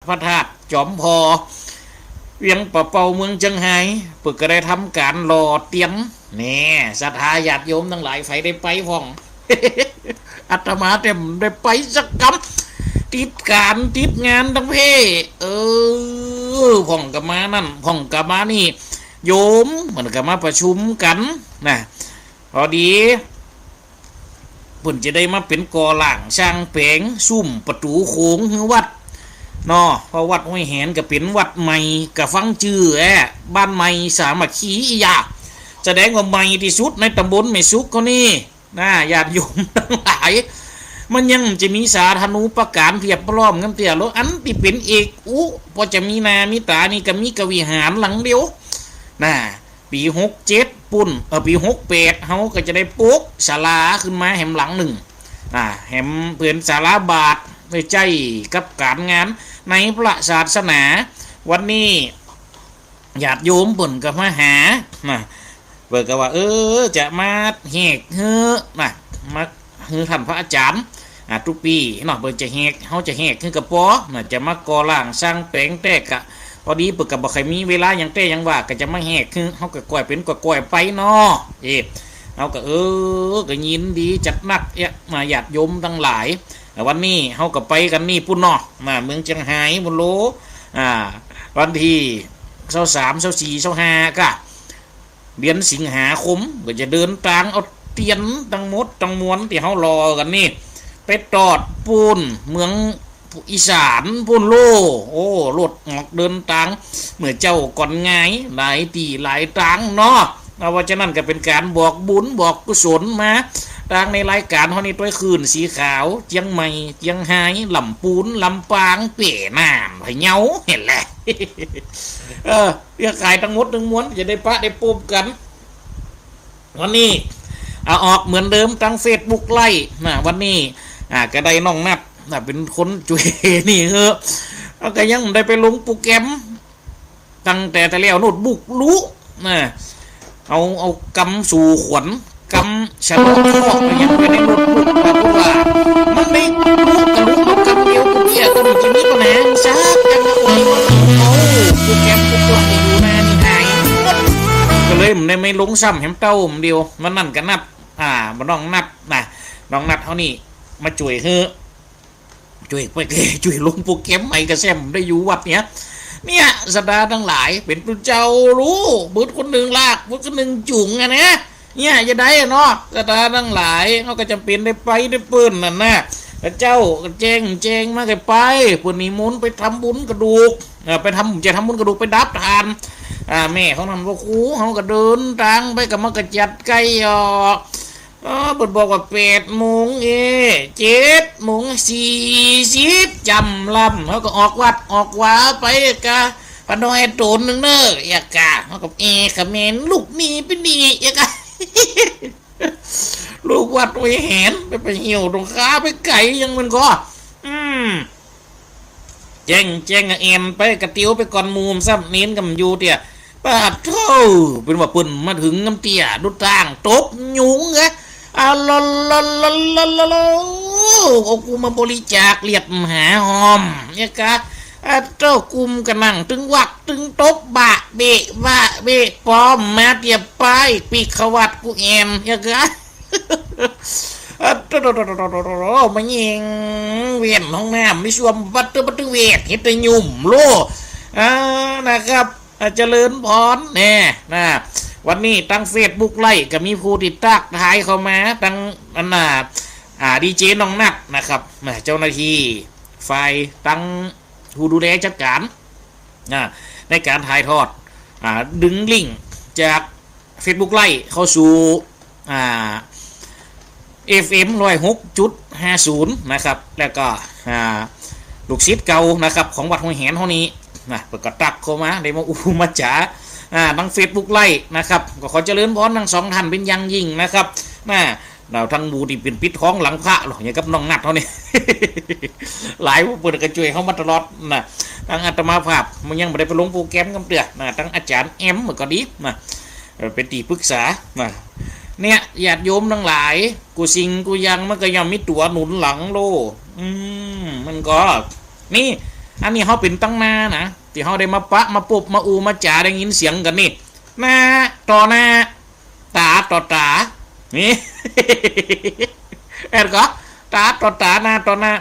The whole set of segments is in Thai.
พระธาตุจอมพอเวียงปะเปาเมืองเชียงไฮ้ปึกก็ได้ทำการหล่อเตรียมแน่ศรัทธาญาติโยมทั้งหลายไฟได้ไปพ่อง อาตมาเต็มได้ไปสักกำติดการติดงานทั้งเพพ่องกับมานั่นพ่องกับมานี่โยมมันก็มาประชุมกันนะพอดีเพิ่นจะได้มาเป็นกอหล่างช่างแปลงซุ่มประตูโค้งคือวัดเนาะเพราะวัดห้วยแหนก็เป็นวัดใหม่ก็ฟังชื่อบ้านใหม่สามัคคีอีหยาแสดงว่าใหม่ที่สุดในตำบลแม่สุกเขานี่นะญาติโยมทั้งหลายมันยังจะมีสาธารณูปการเพียบพร้อมกันเตี่ยแล้วอันที่เป็นเอกพอจะมีนามีตานี่ก็มีกวิหารหลังเดียวนะปี67ปุ่นปี68เฮาก็จะได้ปุ๊กศาลาขึ้นมาแหมหลังหนึ่งแหมเพื่อนศาลาบาทไปใจกับการงานในพระศาสนาวันนี้ญาติโยมเพิ่นก็มาหาเบิกก็ว่าจะมาแหกมาท่านพระอาจารย์ทุกปีเนาะเพิ่นจะแหกเฮาจะแหกขึ้นกับปอจะมาก่อร่างสร้างแปลงแตกกะพอดีเปิดกับบ่ใครมีเวลาอย่างแต่ยังว่าก็จะมาแหกคือเฮาก็ก่อยเป็นก็ก่อยไปเนาะเฮาก็ก็ยินดีจัดนักมาญาติโยมทั้งหลายวันนี้เฮาก็ไปกันนี่พุ่นเนาะเมืองเชียงไฮ้พุ่นโลวันที่23 24 25ก็เดือนสิงหาคมก็จะเดินทางเอาเตียนทั้งหมดทั้งมวลที่เฮารอกันนี่ไปตอดปูนเมืองอีสานพุ่นโลรถออกเดินทางเมื่อเจ้าก่อนไงหลายตีหลายทางเนาะเพราะฉะนั้นก็เป็นการบอกบุญบอกกุศลมาทางในรายการเฮานี่ตัวคืนสีขาวเจียงใหม่เจียงไฮ้ลำปูนลำปางเป๋น้ำพะเยาเห็นแหละเรียกขายทั้งหมดทั้งมวลจะได้ปะได้ปุ๊บกันวันนี้ออกเหมือนเดิมทั้ง Facebook ไล่วันนี้ก็ได้น้องนัดเป็นคนจุยนี่แล้วก็ยังได้ไปลงโปรแกรมตั้งแต่แล้วโน้ตบุ๊กรู้เอากำสู่ขวัญกำฉลองข้อยังไปในโน้ตบุ๊กเพราะว่ามันไม่รู้กับรู้กำเดียวกูเกี่ยก็จะมีปัญหาซักยังเอาโปรแกรมพวกตัวนี้อยู่นานนี่หายก็เลยมันได้ไม่ลงซ้ำแหมเต้าเดียวมันนั่นกันนัดมาน้องนัดน้องนัดเขานี่มาจุยช่วยไปช่วยลงโปรแกรมใหม่กระแซมได้อยู่วัดเนี่ยสดาทั้งหลายเป็นตัวเจ้ารู้บุตรคนหนึ่งลากบุตรคนหนึ่งจุ๋งเนี่ยจะได้เนาะสดาทั้งหลายเขาก็จำเป็นได้ไปได้ปืนนั่นนะเจ้าแจ้งมาไปปุ่นนิมนต์ไปทำบุญกระดูกไปทำบุญกระดูกไปดับทานแม่เขาทำว่าครูเขาก็เดินทางไปกับมากระจัดไก่เปิดบอกว่า8:00 7:40จำลำเขาก็ออกวัดออกวาไปกะปนอยโตนนึงอยากะเขากับขเมนลูกนี่เป็นดีอยากะ ลูกวัดไว้เห็นไปเหี่ยวตรงขาไปไก่ยังมันก็แจ้งไปกระเตียวไปก่อนมูมซ้ำเน้นกับอยู่เตี่ยป้าเท่าเป็นว่าปุ่นมาถึงน้ำเตี่ยดุต่างตบยุงลกูมาบริจาคเลียดหาหอมเนี่ยกะเจ้ากุมกันนั่งตึงวักตึงตบบะเบะปอมมาเตียไปปีขวัดกูเนี่ยกะมายิงเวียนห้องน้ำไม่ชวมบัตเตอร์เวทเห็ดแต่ยุ่มโลนะครับเจริญพรนะวันนี้ตั้งFacebookไล่ก็มีผู้ติดตั้งท้ายเข้ามาตั้งดีเจน้องนัดนะครับเจ้าหน้าที่ไฟตั้งผู้ดูแลจัดการในการถ่ายทอดดึงลิงก์จาก Facebook ไล่เข้าสู่FM 106.50นะครับแล้วก็ลูกศิษย์เก่านะครับของวัดห้วยแหนเท่านี้เปิดกระตักเข้ามาได้มามาจ๋าทาง Facebook ไล่นะครับก็ขอเจริญพรทั้ง2ท่านเป็นยังยิ่งนะครับเราทั้งหมู่ที่เป็นปิดท้องหลังพระหรอกอย่างกับน้องนัดเท่านี้ หลายผู้เปิดกระจุยเข้ามาตลอดทางอาตมาภาพมันยังไม่ได้ไปลงโปรแกรมกันเตือนทั้งอาจารย์มันก็ดีเป็นที่ปรึกษาเนี่ยญาติโยมทั้งหลายกูสิงกูยังมันก็ยังมีตัวหนุนหลังโลมันก็นี่ อันนี้เขาเป็นตั้งหน้านะที่เขาได้มาปะมาปุบมาอูมาจ่าได้ยินเสียงกันนี่หน้าต่อหน้าตาต่อตานี่ เอ็ดก็ตาต่อตาหน้าต่อหน้า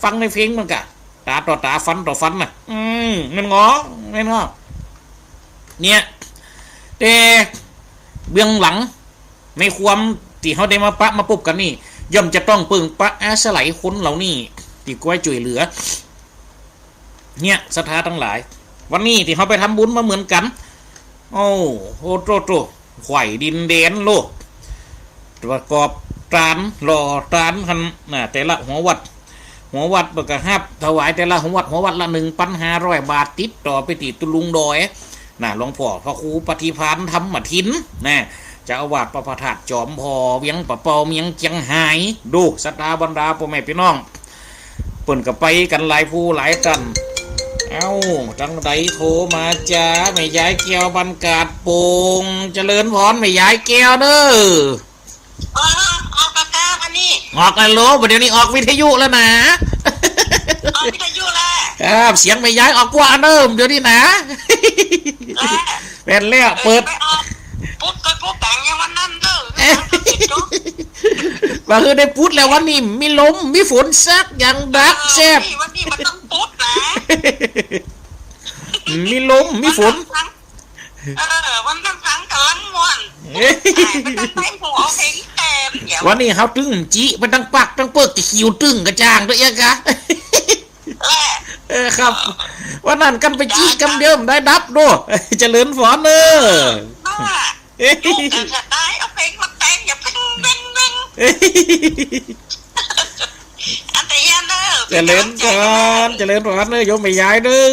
ฟังในเพลงมันกะตาต่อตาฟันต่อฟันน่ะมันงอเนี่ยแต่เบื้องหลังในความที่เขาได้มาปะมาปุบกันนี่ย่อมจะต้องปึงปะอาศัยคนเหล่านี้ที่ก้อยจ่วยเหลือเนี่ยศรัทธาทั้งหลายวันนี้ที่เขาไปทำบุญมาเหมือนกันโอ้โหโตไข่ดินเดนโลกประกอบตานรอตานคันน่ะแต่ละหัววัดประกาศถวายแต่ละหัววัดละ1,500 บาทติดต่อไปติดตุลุงดอยน่ะหลวงพ่อพระครูปฏิพานธรรมทินนะจะอาวาสประพาสจอมพอเวียงปะเปาเมียงเจียงหายดูศรัทธาบรรดาพ่อแม่พี่น้องเปิ่นกับไปกันหลายผู้หลายกันเอ้าจังใดโทรมาจ้าแม่ยายแก้วบรรกาศโป่งเจริญพรแม่ยายแก้วเด้อออกปากกาอันนี้ออกอะไรโลเดี๋ยวนี้ออกวิทยุแล้วนะออกวิทยุแล้วครับเสียงแม่ยายออกกว่าเดิมเดี๋ยวนี้นะเป็นแล้วเปิดปุ๊บก็ปุ๊บแต่งอย่างวันนั้นเด้อว่าคือได้ปุ๊ดแล้ววันนี้มีลมมีฝนซักอย่างดักแซ่บวันนี้มันต้องปุ๊บนะมีลมมีฝนวันตั้งครั้งกำลังม่วนมันตั้งใจหัวเพลงแต้มวันนี้เขาตึงจีมันตั้งปักตั้งเปิกจะคิวตึงกระจางด้วยยังกะครับวันนั้นกันไปจีกันเดิมได้ดับด้วยเจริญฝนเนอลูกกันจะได้เอาเพลงมาแต่งอย่าเพิ่งเว้นอันแต่ยันเด้อเจริญฝนเนอโยมไม่ย้ายเด้อ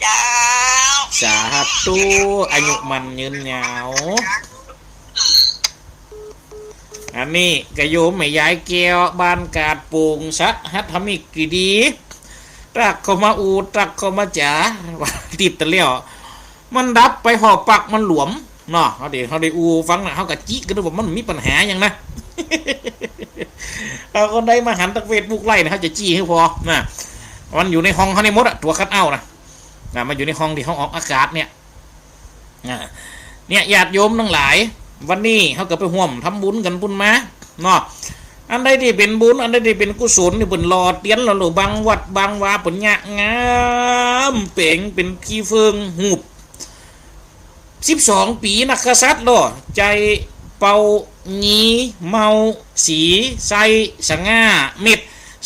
จ้าสาธุอายุมันยืนยาวอันนี้กระโยมไม่ย้ายแก้วบ้านกาดปูงสัตฮัตทมิกกี่ดีตักเข้ามาอูตักเข้ามาจ๋าติดตะเลี้ยวมันดับไปหอบปักมันหลวมเนาะเขาได้อูฟังนะเขากะจิกันด้วยว่ามันมีปัญหาอย่างนะเอาคนใดมาหันตะเวทบุกไล่นะเขาจะจี้ให้พอนะมันอยู่ในห้องเขาในมดอะตัวคัดเอานะมันอยู่ในห้องที่ห้องออกอากาศเนี่ยญาติโยมทั้งหลายวันนี้เขาก็ไปห่วมทำบุญกันบุญมาเนาะอันใดที่เป็นบุญอันใดที่เป็นกุศลนี่เป็นหลอดเตียนหล่อบางวัดบางวาเป็นงะงามเป่งเป็นขี้เฟืองหูบ12 ปีนักษัตริย์ล่อใจเป่างีเมาสีใสสง่าเม็ด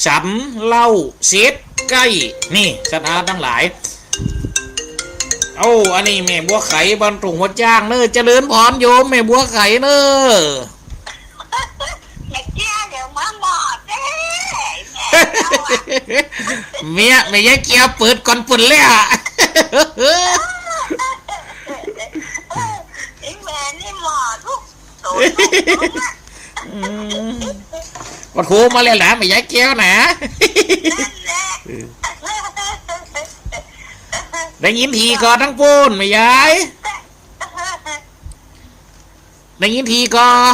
สันเล่าเศษใกล้นี่ศรัทธาทั้งหลายอันนี้แม่บัวไข่บรรทุกหัวจ้างเนอเจริญพรโยมแม่บัวไข่เนอเมียไม่ยายเกียวเปิดก่อนปุ่นเลยอ่ะก็โทรมาเลยแหละไม่ยายเกียวนะได้ยินทีก่อนทั้งปูนไม่ยายได้ยินทีก่อน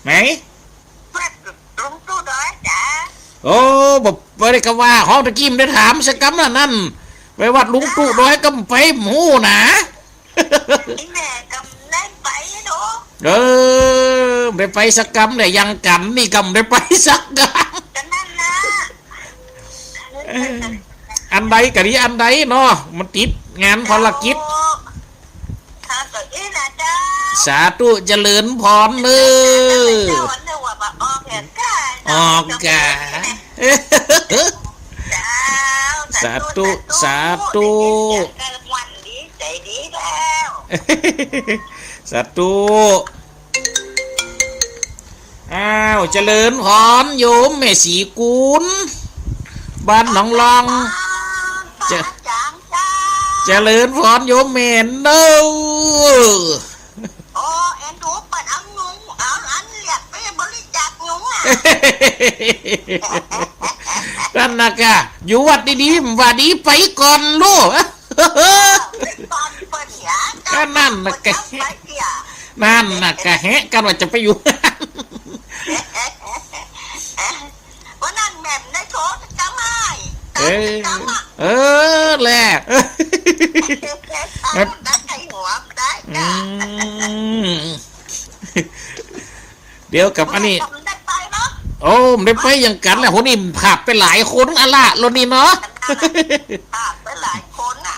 ไหนโอ้บอกไปได้กว่าห้องตะกี้มได้ถามสักคำนั่นไปวัดลุงตู่ด้อยก็ไปหมูนะไปสักคำแต่ยังกันนี่กำได้ไปสักคำอันใดกะนี้อันใดเนาะมันติดงานภารกิจสาธุเจริญพรเลยออกกะสาธุสาธุเจริญพรโยมแม่สีกุลบ้านหนองลองเจริญพรโยมแม่เด้อนั่นนะกะอยู่วัดดีๆว่าดีไปก่อนลูกก็นั่นนะกะแหะกันว่าจะไปอยู่วันนั้นแม่ได้โทร เออแหละ ได้ไข่หัวได้จ้ะ เดี๋ยวกับอันนี้ ได้ไปเนาะ โอ้ไม่ไปอย่างกันแหละโหนี่ขับไปหลายคนอะล่ะรถนี่เนาะ ผ่าไปหลายคนอ่ะ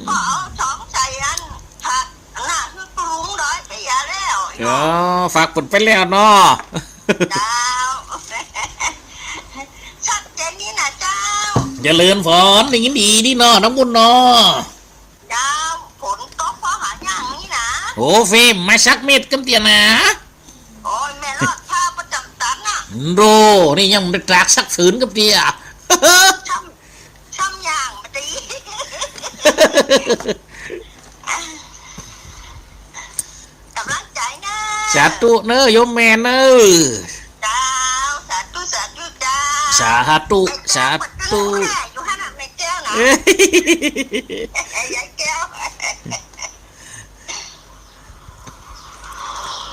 พอเอาสองใจอันผักหน้าคือปรุงร้อยไปยาแล้ว อ๋อฝากผลไปแล้วเนาะ เจ้าชัดเจนนี่นะเจ้า อย่าเลือนฝนอย่างนี้ดีนี่เนาะน้ำบุญเนาะ เจ้าผลก็เพราะหาอย่างนี้นะ โอ้เฟมมาชักเม็ดกันเตียนะ โอ้ยแม่รอดผ้าประจำตันอ่ะ โดนี่ยังไม่ตรากสักฝืนกับเตีย ช่ำอย่างมาดีกำลังใจนะ สาธุเนอะโยมแม่เนอะ เจ้าสาธุเจ้า สาธุสาธุ อยู่ห้าหนักในแก้วนะ เอ้ย ยายแก้ว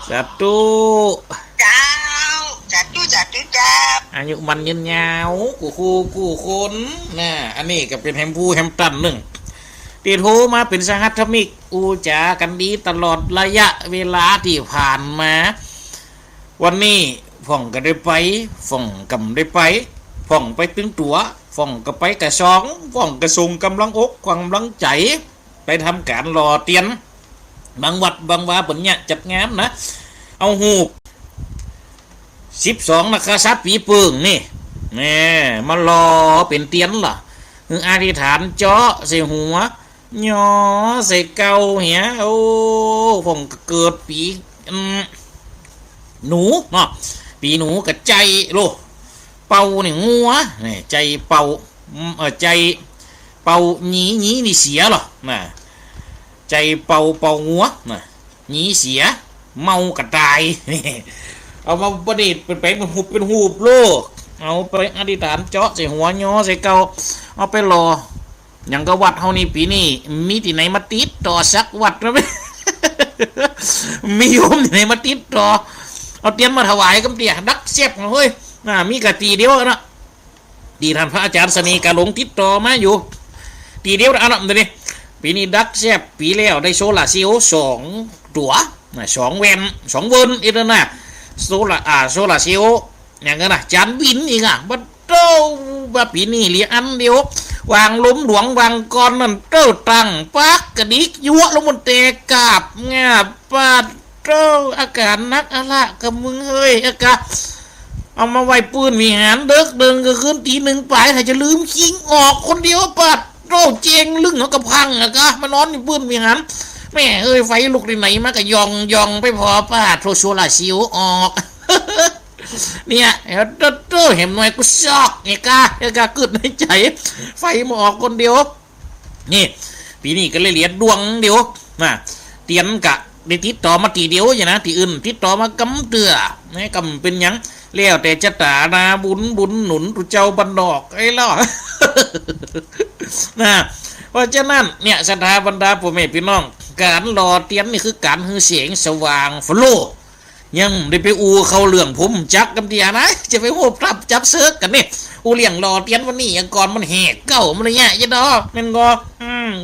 สาธุ เจ้าสาธุเจ้า อายุมันยืนยาวกูคู่กูคนน่ะอันนี้ก็เป็นแฮมพูแฮมตันหนึ่งตีโทรมาเป็นสหัสมิกอูจากันดีตลอดระยะเวลาที่ผ่านมา วันนี้ฟ่องก็ได้ไปฟ่องกำได้ไปฟ่องไปตึงตัวฟ่องก็ไปกระซองฟ่องกระทรงกำลังอกกำลังใจไปทำการรอเตียนบางวัดบางวาบนเนี่ยจัดงานนะเอาหูบ12นะคะซับปีเปิงนี่แม่มารอเป็นเตียนล่ะคืออธิษฐานเจาะใส่หัวย่อใส่เกาเหียโอ้ผมก็เกิดปีหนูเนาะปีหนูกับใจโลเป่าเนี่ยงัวนี่ใจเป่าใจเป่าหนีนี่เสียหรอน่ะใจเป่างัวน่ะหนีเสียเมากระตายเอามาประดิษฐ์เป็นหูบโลกเอาไปอธิษฐานเจาะใส่หัวย่อใส่เกาเอาไปรออย่างก็วัดเฮานี่ปีนี้มีที่ไหนมาติดต่อสักวัดนะไหม มีโยมที่ไหนมาติดต่อเอาเตียนมาถวายกำเตียดักเสียบเฮ้ยมีกะตีเดียวนะตีท่านพระอาจารย์สนีกะหลงติดต่อมาอยู่ตีเดียวนะเดี๋ยวนี้ปีนี้ดักเสียบปีแล้วได้โซลาเซลล์2ตัว2 เวน2 เวินอีกแล้วนะโซลาเซลล์อย่างนั้นนะจานบินอีกอ่ะบัดโต้ว่าปีนี้เหลืออันเดียววางล้มหลวงวางก้อนนั่นเต้าตั้งปักกระดิกยั่วลงบนเตะกาบงาปาดเต้าอากาศนักอะละกับมึงเฮ้ยอากาศเอามาไว้ปืนวิหารเดินก็ขึ้นตีหนึ่งไปถ้าจะลืมคิงออกคนเดียวปัดโต้เจงลึงเขากระพังอะกะมานอนในปืนวิหารแม่เอ้ยไฟลุกที่ไหนมาก็ยองไปพอป้าโทรโซลาซิวออก เนี่ยเห็นหน่อยกูชอกไอ้กาเกิดในใจไฟมาออกคนเดียวนี่ปีนี้ก็เลยเหรียญดวงเดียวนะเตียนกะได้ติดต่อมาตีเดียวอย่างนะตีอื่นติดต่อมากำเตือนี่กำเป็นยังแล้วแต่จะตานาบุญหนุนตุเจ้าบันดอกไอ้ล่ะ นะเพราะฉะนั้นเนี่ยศรัทธาบรรดาพ่อแม่พี่น้องการรอเตียนนี่คือการฮือเสียงสว่างฟลุยังได้ไปอูเขาเรื่องผมจักกันเดียนะจะไปโหบทับจับเซิร์กกันนี่อูเลี้ยงรอเตียนวันนี้ยังก่อนมันแหกเก่ามันเนี่ยยันดอมันก็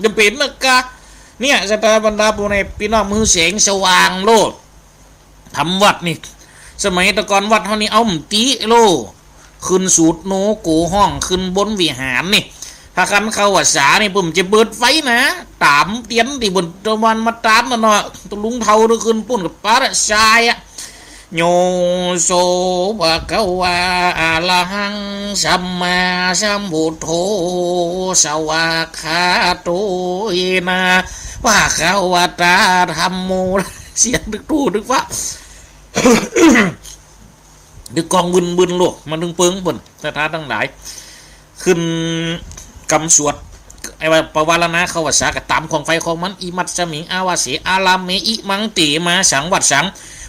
จะเป็นนักกะเนี่ยสตาบรรดาผู้ในพี่น้องมือเสียงสว่างโลดทำวัดนี่สมัยตะกอนวัดเท่านี้เอาตีโลขึ้นสูตรโนโกห้องขึ้นบนวิหารนี่ถ้าคันเข้าวัดสานี่ผมจะเปิดไฟนะตามเตียนที่บนตะวันมาตามมันเนาะตะลุงเทาตะขึ้นปุ่นกับป้าชายอะโยโสภะคะวะอะระหังสัมมาสัมพุทโธสวากขาโตเยนะว่าขาวตาธรรมโมเสียงดึกตู้ดึกว่า ดึกกองบึนโลกมันดึงเปิงบนสถานทั้งหลายขึ้นกำสวดไอ้ว่าปวารณะเขาว่าสากับตามของไฟของมันอิมัตสมิงอาวาเสอาลามเมอิมังติมาสังวัดสัง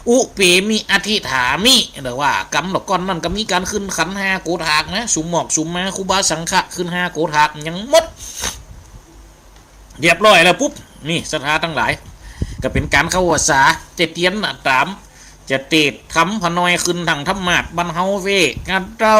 อุเปมิอธิฐามิหรือว่ากำหลอกก้อนนั่นก็มีการขึ้นขัน5 โกฏากนะสุมหมอกสุมมาคุบาสังฆะขึ้น5 โกฏากยังหมดเรียบร้อยแล้วปุ๊บนี่ศรัทธาทั้งหลายก็เป็นการเข้าวัดสาจะเตียนตามจะเตดทำพนอยขึ้นทางธรรมาทบรรเฮาเวกันเต้า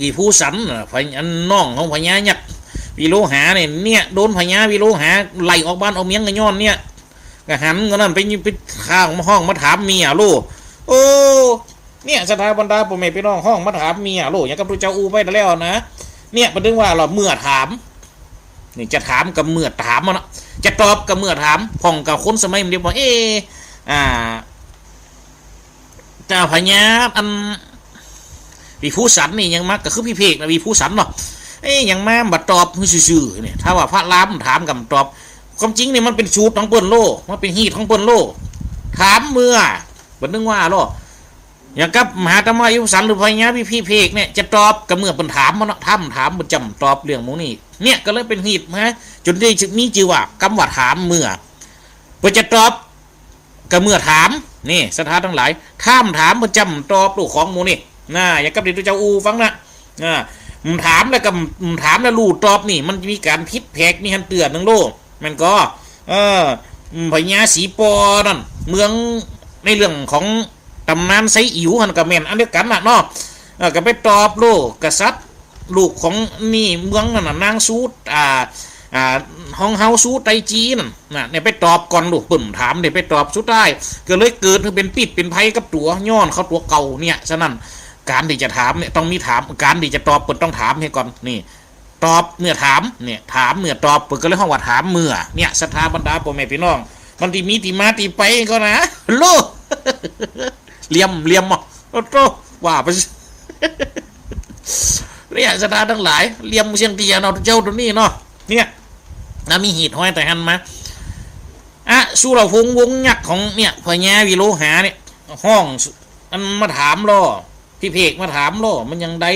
วีผู้สันพญาน้องของพญายักษ์วิโลหาเนี่ยโดนพญาวิโลหาไล่ออกบ้านเอาเมียงกันย้อนเนี่ยก็หันก็นั่นไปข้างห้องมาถามเมียโลโอ้เนี่ยสถาบรรดาพ่อแม่พี่น้องห้องมาถามเมียโลอย่างกับพระเจ้าอูไปแล้วนะเนี่ยประเด็นว่าเราเมื่อถามนี่จะถามกับเมื่อถามมันนะจะตอบกับเมื่อถามพ่องกับคนสมัยมันเดียวว่าเจ้าพญาอันวีผู้สันนี่ยังมากก็คือพี่เพกนะวีผู้สันเนาะยังมาบัดตอบซื่อๆเนี่ยถ้าว่าพระรามถามกับตอบความจริงนี่มันเป็นชูดของเปิ้นโลมันเป็นฮีทของเปิ้นโลถามเมื่อบัดนึงว่าโลอย่างกับมหาธรรมยุสันหรือพญาพี่เพกเนี่ยจะตอบกับเมื่อเปิ้นถามมันถามประจำตอบเรื่องมูนี่เนี่ยก็เลยเป็นฮีทฮะจนได้มีชื่อว่ากำว่าถามเมื่อเพื่อจะตอบกับเมื่อถามนี่สถานทั้งหลายถามประจำตอบลูกของมูนี่น่าอย่างกับเด็กเจ้าอูฟังนะถามแล้วกับถามแล้วลู่ตอบนี่มันมีการพิษแพกมีฮันเตือนนึงโลกมันก็พญาสีปอนั่นเมืองในเรื่องของตำนานไซอิ๋วฮันกับแมนอันเดียวกันน่ะเนาะก็ไปตอบโลกกษัตริย์ลูกของนี่เมืองนั่นน่ะนางซูดห้องเฮาซูไตจีนั่นเนี่ยไปตอบก่อนลูกปุ่มถามเดี๋ยวไปตอบสุดท้ายก็เลยเกิดเป็นปิดเป็นไพ่กับตัวย้อนเขาตัวเก่าเนี่ยฉะนั้นการที่จะถามเนี่ยต้องมีถามการที่จะตอบเปิดต้องถามให้ก่อนนี่ตอบเมื่อถามเนี่ยถามเมื่อตอบเปิดก็เลยห้องว่าถามเมื่อเนี่ยสถาบรรดาพ่อแม่พี่น้องมันที่มีที่มาที่ไปก็นะโลเลี่ยมอ่ะโตว่าไปเนี่ยสถาทั้งหลายเลี่ยมเชียงตีเนาะเจ้าตัวนี้เนาะเนี่ยนะมีหีดห้อยแต่หันมาสู้เราวงยักษ์ของเนี่ยพญาวิโลหาเนี่ยห้องมันมาถามล่อพี่เพกมาถามล่อมันยังได้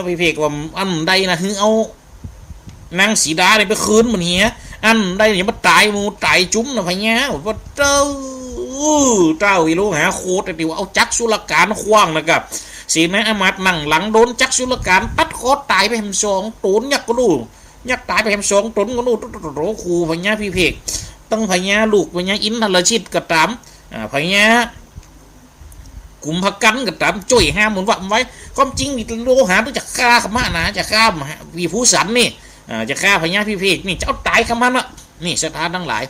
พี่เพกว่าอันใดนะคือเอานางสีดาเนี่ยไปคืนมันเหี้ยอันใดเนี่ยมันตายมูตายจุ้มนะพญาว่าเจ้าวิโลหาโคตรแต่ว่าเอาจักสุลการคว้างนะครับสีแม่อมัดนั่งหลังโดนจักสุลการตัดคอตายไปแหมสองตูนยักษ์ก็ดูยักษ์ตายไปแหมสองตูนก็ดูโรคูพญาพี่เพกตั้งพญาลูกพญาอินทรชิตกระตามพญากุมภกันกระตามจ่อยห้ามหมุนว่าไว้ความจริงวิโลหาต้องจะฆ่าขมานะจะฆ่าวีผู้สันนี่จะฆ่าพญาพี่เพกนี่จะเอาตายขมันละนี่สถานทั้งหลาย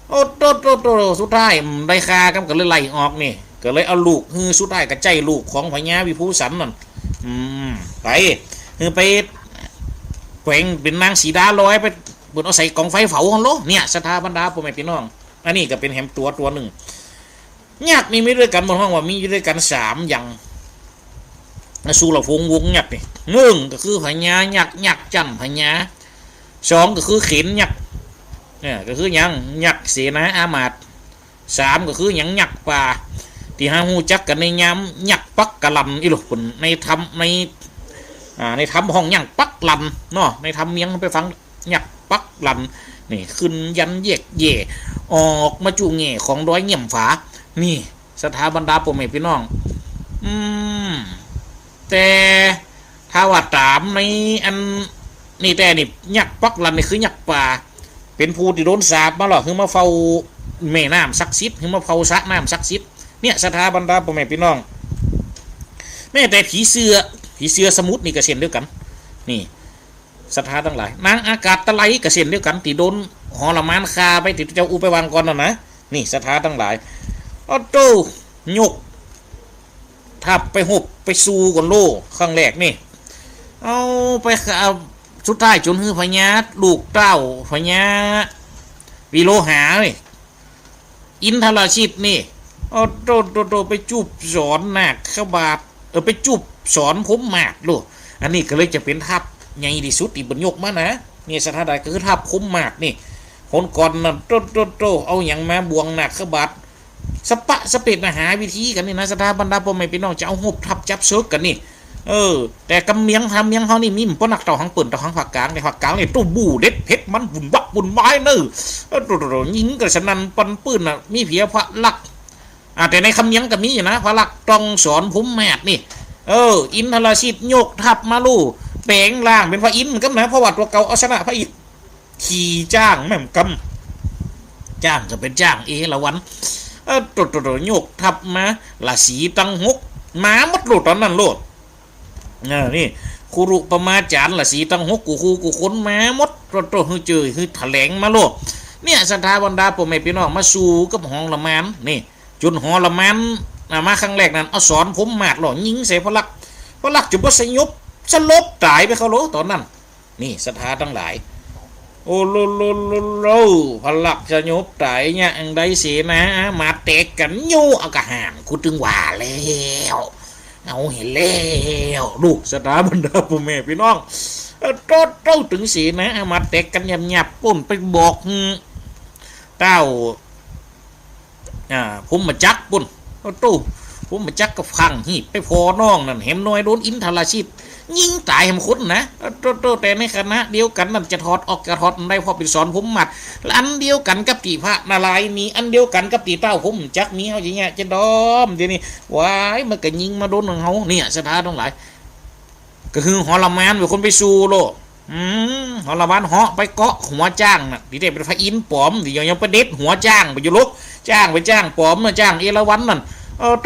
โอ้โตสุดท้ายได้ฆ่ากันก็เลยไล่ออกนี่ก็เลยเอาลูกฮือสุดท้ายกระใจลูกของพญาวิภูสันนั่นไปคือไปแขวงเป็นนางสีดาลอยไปบนเอาใส่กองไฟเผาของโลเนี่ยสถาบรรดาพ่อแม่พี่น้องอันนี้ก็เป็นแหมตัวหนึ่งยักษ์นี่มีด้วยกันบนห้องว่ามีด้วยกัน3อย่างสู้เราวงยักษ์นี่1ก็คือพญายักษ์จันพญา2ก็คือเข็นยักษ์เนี่ยก็คือยักษ์เสนาอามาตย์3ก็คือยักษ์ป่าที่หาหูจักกันในยามยักษ์ปักกะลันอีหลุนในทำห้องยักษ์ปักลันเนาะในทำเมียงไปฟังยักษ์ปักลันนี่ขึ้นยันเยกเย่ออกมาจูงเง่ของร้อยเงี่ยมฝานี่สถาบรรดาพ่อแม่พี่น้องแต่ถ้าว่าตามในอันนี่แต่นี่ยักษ์ปักลันนี่คือยักษ์ป่าเป็นผู้ที่โดนสาบมาหรอคือมาเฝ้าแม่น้ำศักดิ์สิทธิ์คือมาเฝ้าสระน้ำศักดิ์สิทธิ์เนี่ยสถาบรรดาพ่อแม่พี่น้องแม่แต่ผีเสือสมุทรนี่ก็เช่นเดียวกันนี่สถาทั้งหลายนางอากาศตะไลก็เช่นเดียวกันที่โดนหอละมานคาไปติดเจ้าอูไปวางก่อนนะนี่สถาทั้งหลายโอ้โตยกทับไปหุบไปสู้ก่อนโลครั้งแรกนี่เอาไปสุดท้ายจนฮือพญาลูกเต้าพญาวิโลหานี่อินทรชิตนี่โอ้โตไปจูบสอนหนักเข้าบาดไปจูบสอนผมหมากลูกอันนี้ก็เลยจะเป็นทับใหญ่ที่สุดที่บรรยกมานะนี่สถานใดก็คือทับคมหมากนี่คนก่อนน่ะโตเอาอย่างมาบวงหนักเข้าบาดสปะสเปดนะหาวิธีกันนี่นะสถาบรรดาพ่อแม่พี่น้องจะเอาหุบทับจับเซิร์กกันนี่แต่กำเมียงทำเมียงเขานี่มีป้อนักเต่าหังปืนเต่าหังผักกลางในผักกลางนี่ตู้บูเด็ดเพชรมันบุญบักบุญไม้เนอยิงกระสนันปันปืนน่ะมีเพียพระลักแต่ในคำเมียงกับมีนะพระลักต้องสอนพุ่มแมดนี่อินทรชิตโยกทับมาลู่แปลงล่างเป็นพระอินทร์ก็นะเพราะว่าตัวเก่าเอาชนะพระอินทร์ขี่จ้างแม่มกำจ้างจะเป็นจ้างละวันโยกทับมาละสีตังหกม้ามัดโลดตอนนั้นโลด นี่ครูรุประมาจารย์ละสีตั้งหกกูครูกูค้นมาหมดโตๆคือเจอคือแถลงมาโลกเนี่ยสถาบันดาพ่อแม่พี่น้องมาสู่กับห้องละมานนี่จนห้องละมานมาครั้งแรกนั้นเอาสอนผมมาดหล่อยิงใส่พลักจุบสยบสลบตายไปเขาโลตอนนั้นนี่สถาทั้งหลายโอ้โลโลโลโลพลักสยบตายเนี่ยอังใดเสียนะมาแตกกันโยเอากระหามกูจึงว่าแล้วเอาเห็นแล้วลูกสถาบันดาพ่อแม่พี่น้องโต้ถึงสีนะมาแตกกันหยับปุ่นไปบอกเต้าผมมาจักปุ่นโต้ผมมาจักกับพังหีบไปพอน้องนั่นเห็นน้อยโดนอินทราชิตยิงตายให้มันคุ้นนะโต้แต่ในคณะเดียวกันนั่นจะถอดออกจะถอดได้พอเป็นสอนผมหมัดอันเดียวกันกับตีพระนารายณ์มีอันเดียวกันกับตีเต้าผมจักมีเขาอย่างเงี้ยจะดอมเดี๋ยวนี้ว้ายมันก็ยิงมาโดนของเขาเนี่ยสถานทั้งหลายก็คือหอละมานเป็นคนไปสู่โลหอละมานเหาะไปเกาะหัวจ้างน่ะที่ได้เป็นพระอินทร์ปลอมที่ยังไปเด็ดหัวจ้างไปอยู่ลุกจ้างไปจ้างปลอมนะจ้างเอราวัณนั่นโต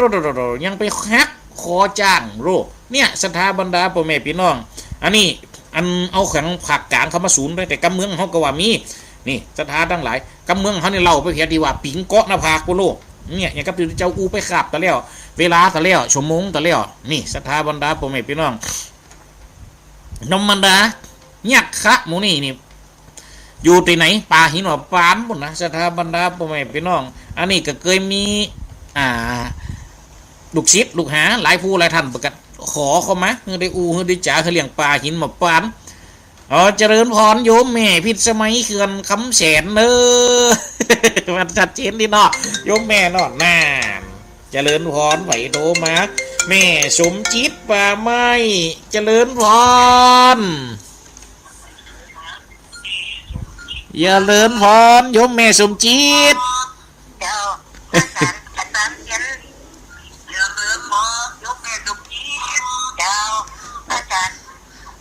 ยังไปฮักคอจ้างโลเนี่ยสถาบันดาพ่อแม่พี่น้องอันนี้อันเอาขังผักกลางเขามาศูนย์แต่กำเมืองเขาก็ว่ามีนี่สถานทั้งหลายกำเมืองเขาเนี่ยเล่าไปเพียงที่ว่าปิงเกาะหน้าผากโปโลเนี่ยอย่างกับเจ้าอูไปขับตะแล้วเวลาตะแล้วชั่วโมงตะแล้วนี่สถาบันดาพ่อแม่พี่น้องนมันดายักขะหมูนี่อยู่ที่ไหนป่าหินหัวปานบุญนะสถาบันดาพ่อแม่พี่น้องอันนี้ก็เคยมีลูกศิษย์ลูกหาหลายผู้หลายท่านประกาศขอเขามาเฮือได้อูเฮือได้จ่าเขาเลี้ยงปลาหินมาปานเจริญพรโยมแม่พิษสมัยเขื่อนคำแสนเนอมันชัดเจนดีเนาะโยมแม่นอนน่าเจริญพรไหวโทมาแม่สมจิตป่าไม้เจริญพรอย่าเลินพรโยมแม่สมจิต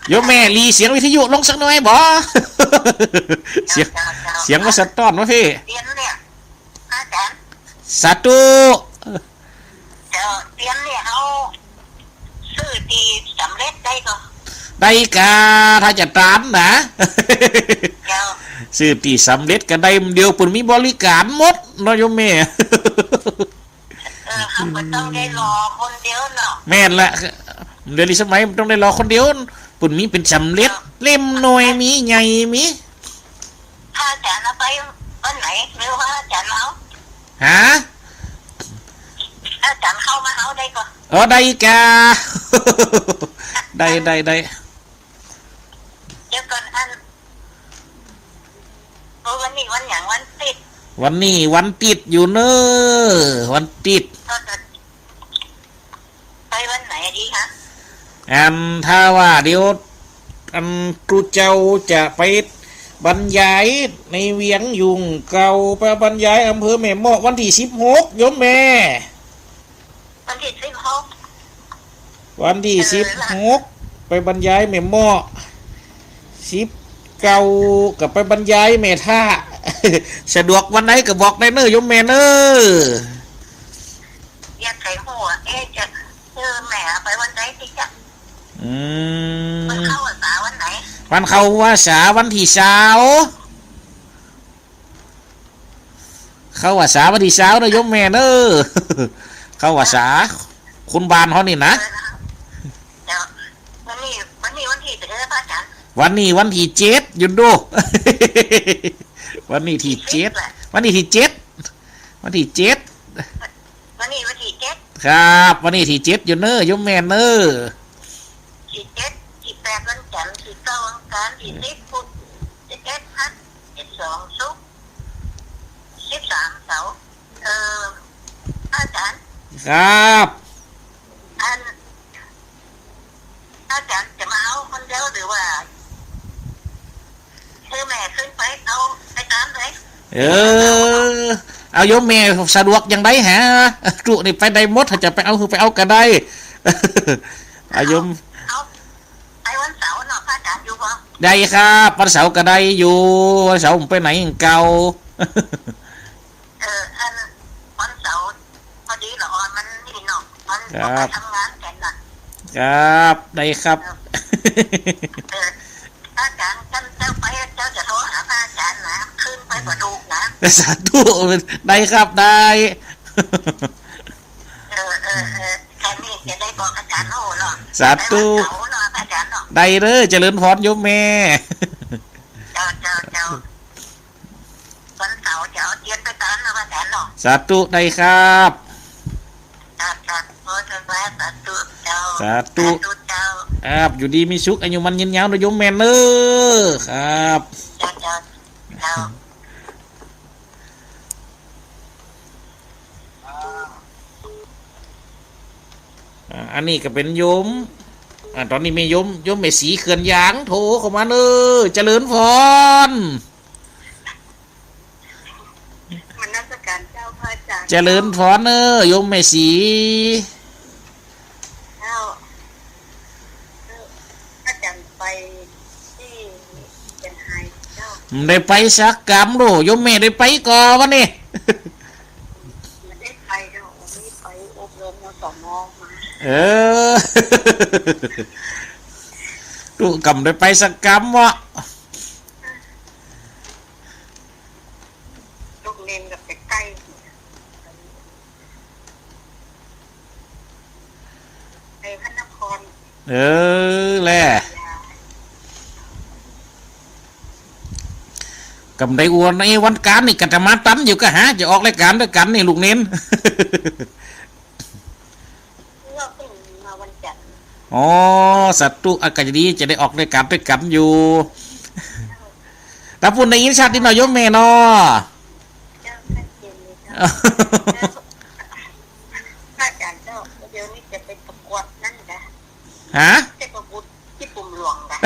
โยมแม่รีเสียงวิทยุลงสักหน่อยบ่เสียงว่าสะต้อนวะพี่สาธุเตียนเนี่ยเอาซื้อดีสำเร็จได้ก็ได้กาถ้าจะตามนะซื้อตีสำเร็จก็ได้เดียวปุ่นมีบริการหมดเนาะโยมแม่เขาก็ต้องได้รอคนเดียวเนาะแม่นละเดี๋ยวนี้สมัยต้องได้รอคนเดียวปุ่นมีเป็นสำเร็จเล่มหน่อยมีใหญ่มีถ้าอาจารย์เอาไปวันไหนหรือว่าอาจารย์เอาฮะอาจารย์เข้ามาเอาได้ก่อนได้กาได้เดี๋ยวก่อนอันวันนี้วันอย่างวันติดวันนี้วันติดอยู่เนอะวันติดไปวันไหนดีคะถ้าว่าเดี๋ยวครูเจ้าจะไปบรรยายในเวียงยุงเก่าไปบรรยายอำเภอแม่เมาะวันที่16โยมแม่วันที่16ไปบรรยายแม่เมาะ19กับไปบรรยายแม่ท่าสะดวกวันไหนก็บอกได้เนอะโยมแม่เนอะอยากใส่หัวจะแม่ไปวันไหนที่จะมันเข้าวันเสาร์วันไหนวันเข้าว่าษาวันที่20เข้าว่าษาวันที่20นะโยมแม่เนอะเข้าว่าษาคุณบานเขานี่นะวันนี้วันที่จะได้พระอาจารย์วันนี้วันที่7อยู่ดูวันนี้ที่7วันนี้ที่7วันที่7ครับวันนี้ที่7อยู่เนอะโยมแม่เนอะที่7ที่8วันจันทร์ที่9วันอังคารที่10พุธที่11ฮัท12ศุกร์13เสาร์อาจารย์ครับอาจารย์จะมาเอาคนเดียวหรือว่าแม่ขึ้นไปเอาไปตามเลยเอาโยมแม่สะดวกยังไงฮะจุนี่ไปได้หมดถ้าจะไปเอาคือไปเอาก็ได้อาโยมไปวันเสาร์เนาะพระอาจารย์อยู่ป่ะได้ครับวันเสาร์ก็ได้อยู่วันเสาร์ผมไปไหนเก่าวันเสาร์พอดีละออนมันนี่เนาะมันไปทำงานกันน่ะ ครับได้ครับ อาจารย์ท่านเจ้าไปเจ้าจะโทรหาพระอาจารย์นะขึ้นไปประดูนะ สาธุได้ครับได้ แค่นี้จะได้บอกอาจารย์โอ้เนาะ สาธุ เจ้าเนาะอาจารย์เนาะ ได้เด้อเจริญพรโยมแม่ เจ้าวันเสาร์จะเอาเทียนไปตอนนะอาจารย์เนาะ สาธุได้ครับ จ้าโอ้จะแม่สาธุเจ้า สาธุ เจ้า ครับอยู่ดีมีสุขอายุมันยืนยาวนะโยมแม่เด้อครับ เจ้า อันนี้ก็เป็นโยมตอนนี้มีโยมแม่สีเขื่อนยางโทรเข้ามาเด้อเจริญพร มันนักการเจ้าพระอาจารย์ เจริญพรเด้อโยมแม่สี เจ้าอาจารย์ไปที่เป็นไฮเจ้า ได้ไปสักกรรมโดโยมแม่ได้ไปก่อวันนี้ มันได้ไปเจ้าไม่ไปอบรมสมมา ดูกำได้ไปสักกรรมวะ ลูกเรียนกับใกล้ในพระนคร แหละกำได้อวนไอ้วันการนี่กัตมาตันอยู่ก็หาจะออกรายการด้วยกันนี่ลูกเน้น เราเพิ่งมาวันจันทร์ อ๋อสัตว์อากาศดีจะได้ออกรายการด้วยกันอยู่แต่พูดในอินชาตินิดหน่อยโยมแม่เนาะ เจ้าท่านเจนเลยเจ้าอาจารย์เจ้าเดี๋ยวนี้จะไปประกวดนั่นนะ ฮะ จะประกวดที่ปุ่มหลวงนะ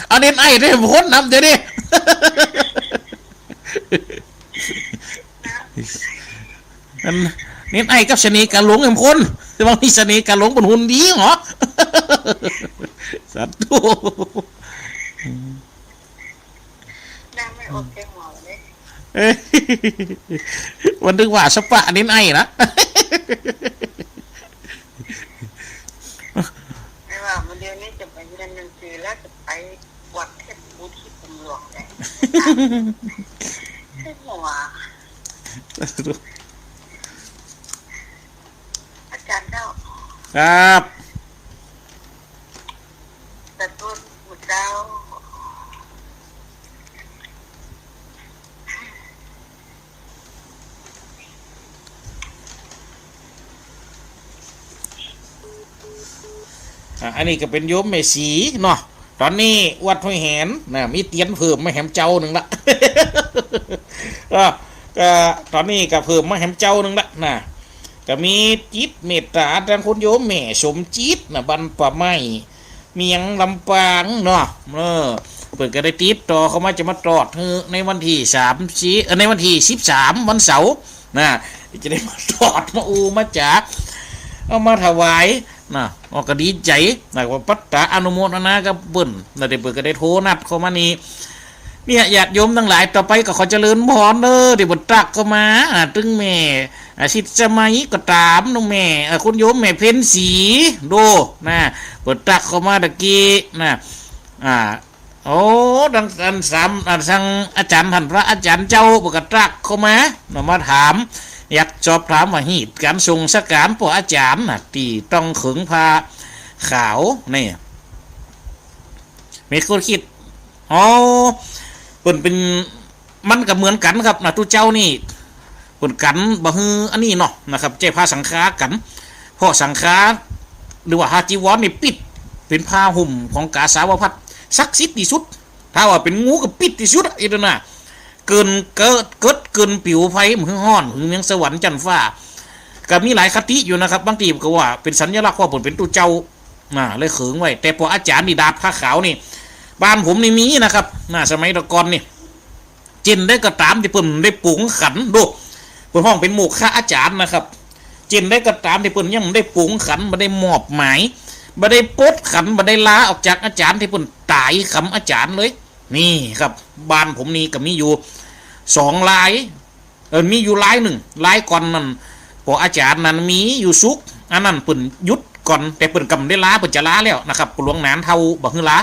เอาเน้นไอ้ได้พ้นนำเดี๋ยวนี้ นั่นเน้นไอ้กับชะนีกะหลงเอ็มคนแต่บางทีชะนีกะหลงบนหุ่นดีเหรอ สัตว์ น่าไม่โอเคหัวเลย เอ้ยวันนึกว่าสปะเน้นไอ้นะ ไม่ว่าวันเดียวนี้จะไปเรียนหนังสือแล้วจะไปวัดเทพบุตรที่ปุ่มหลวงเลยให้หัวอาจารย์เจ้า ครับ แต่ต้นบุตรเจ้า อันนี้ก็เป็นโยมแม่สีเนาะตอนนี้วัดห้วยแหนนะมีเตียนเพิ่มมาแหมเจ้าหนึ่งละ ก็ตอนนี้ก็เพิ่มมาแหมเจ้าหนึ่งละนะก็มีจิตเมตตาทางคุณโยมแม่สมจิตนะบันป่าไม้เมียงลำปางเนาะเปิดก็ได้ติดต่อเขามาจะมาตรอดในวันที่ในวันที่13วันเสาร์นะจะได้มาตรอดมามาจากเอามาถวายนะก็ดีใจนะว่าปัตตาอนุโมทนากับเบิ่นนะได้เปิดก็ได้โทรนัดเข้ามานี่เนี่ยญาติโยมทั้งหลายต่อไปก็ขอเจริญพรเด้อที่บนตักเข้ามาตึงแม่สิทธิ์สมัยก็ตามน้องแม่คุณโยมแม่เพ็ญศรีโดนะบนตักเข้ามาตะกี้นะโอ้ดังกันทางอาจารย์ท่านพระอาจารย์เจ้าปกตักเข้ามาถามอยากสอบถามว่าเหตุการทรงสการพวกอาจารย์ที่ต้องขึงผ้าขาวนี่มีคนคิดอ๋อเป็นมันก็เหมือนกันครับนะทุเจ้านี่เป็นกันบ่ฮืออันนี้เนาะนะครับเจ้ผ้าสังฆากันพ่อสังฆาหรือว่าฮาจีวรนี่ปิดเป็นผ้าห่มของกาสาวพัดศักดิ์สิทธิ์ที่สุดถ้าว่าเป็นงูก็ปิดที่สุดอีกนะเกินผิวไฟมือห้อนมือเมียงสวรรค์จันฟ้าก็มีหลายคติอยู่นะครับบางทีก็ว่าเป็นสัญลักษณ์ว่าผมเป็นตัวเจ้าเลยเขิงไว้แต่พออาจารย์นี่ดาบผ้าขาวนี่บ้านผมนี่มีนะครับสมัยตะกอนนี่จินได้ก็ตามที่เพิ่นได้ปรุงขันดูเพิ่นห้องเป็นหมู่ข้าอาจารย์นะครับจินได้ก็ตามที่เพิ่นยังได้ปรุงขันบ่ได้มอบหมายบ่ได้ปลดขันบ่ได้ลาออกจากอาจารย์ที่เพิ่นตายคำอาจารย์เลยนี่ครับบ้านผมนี่ก็มีอยู่2ลายมีอยู่ลายหนึ่งลายก่อนนั่นพออาจารย์นั้นมีอยู่สุกอันนั้นเพิ่นยุด ก่อนแต่เปิ่นกำได้ล้าเปิ่นจะล้าแล้วนะครับหลวงนานเท่าบ่ฮือล้า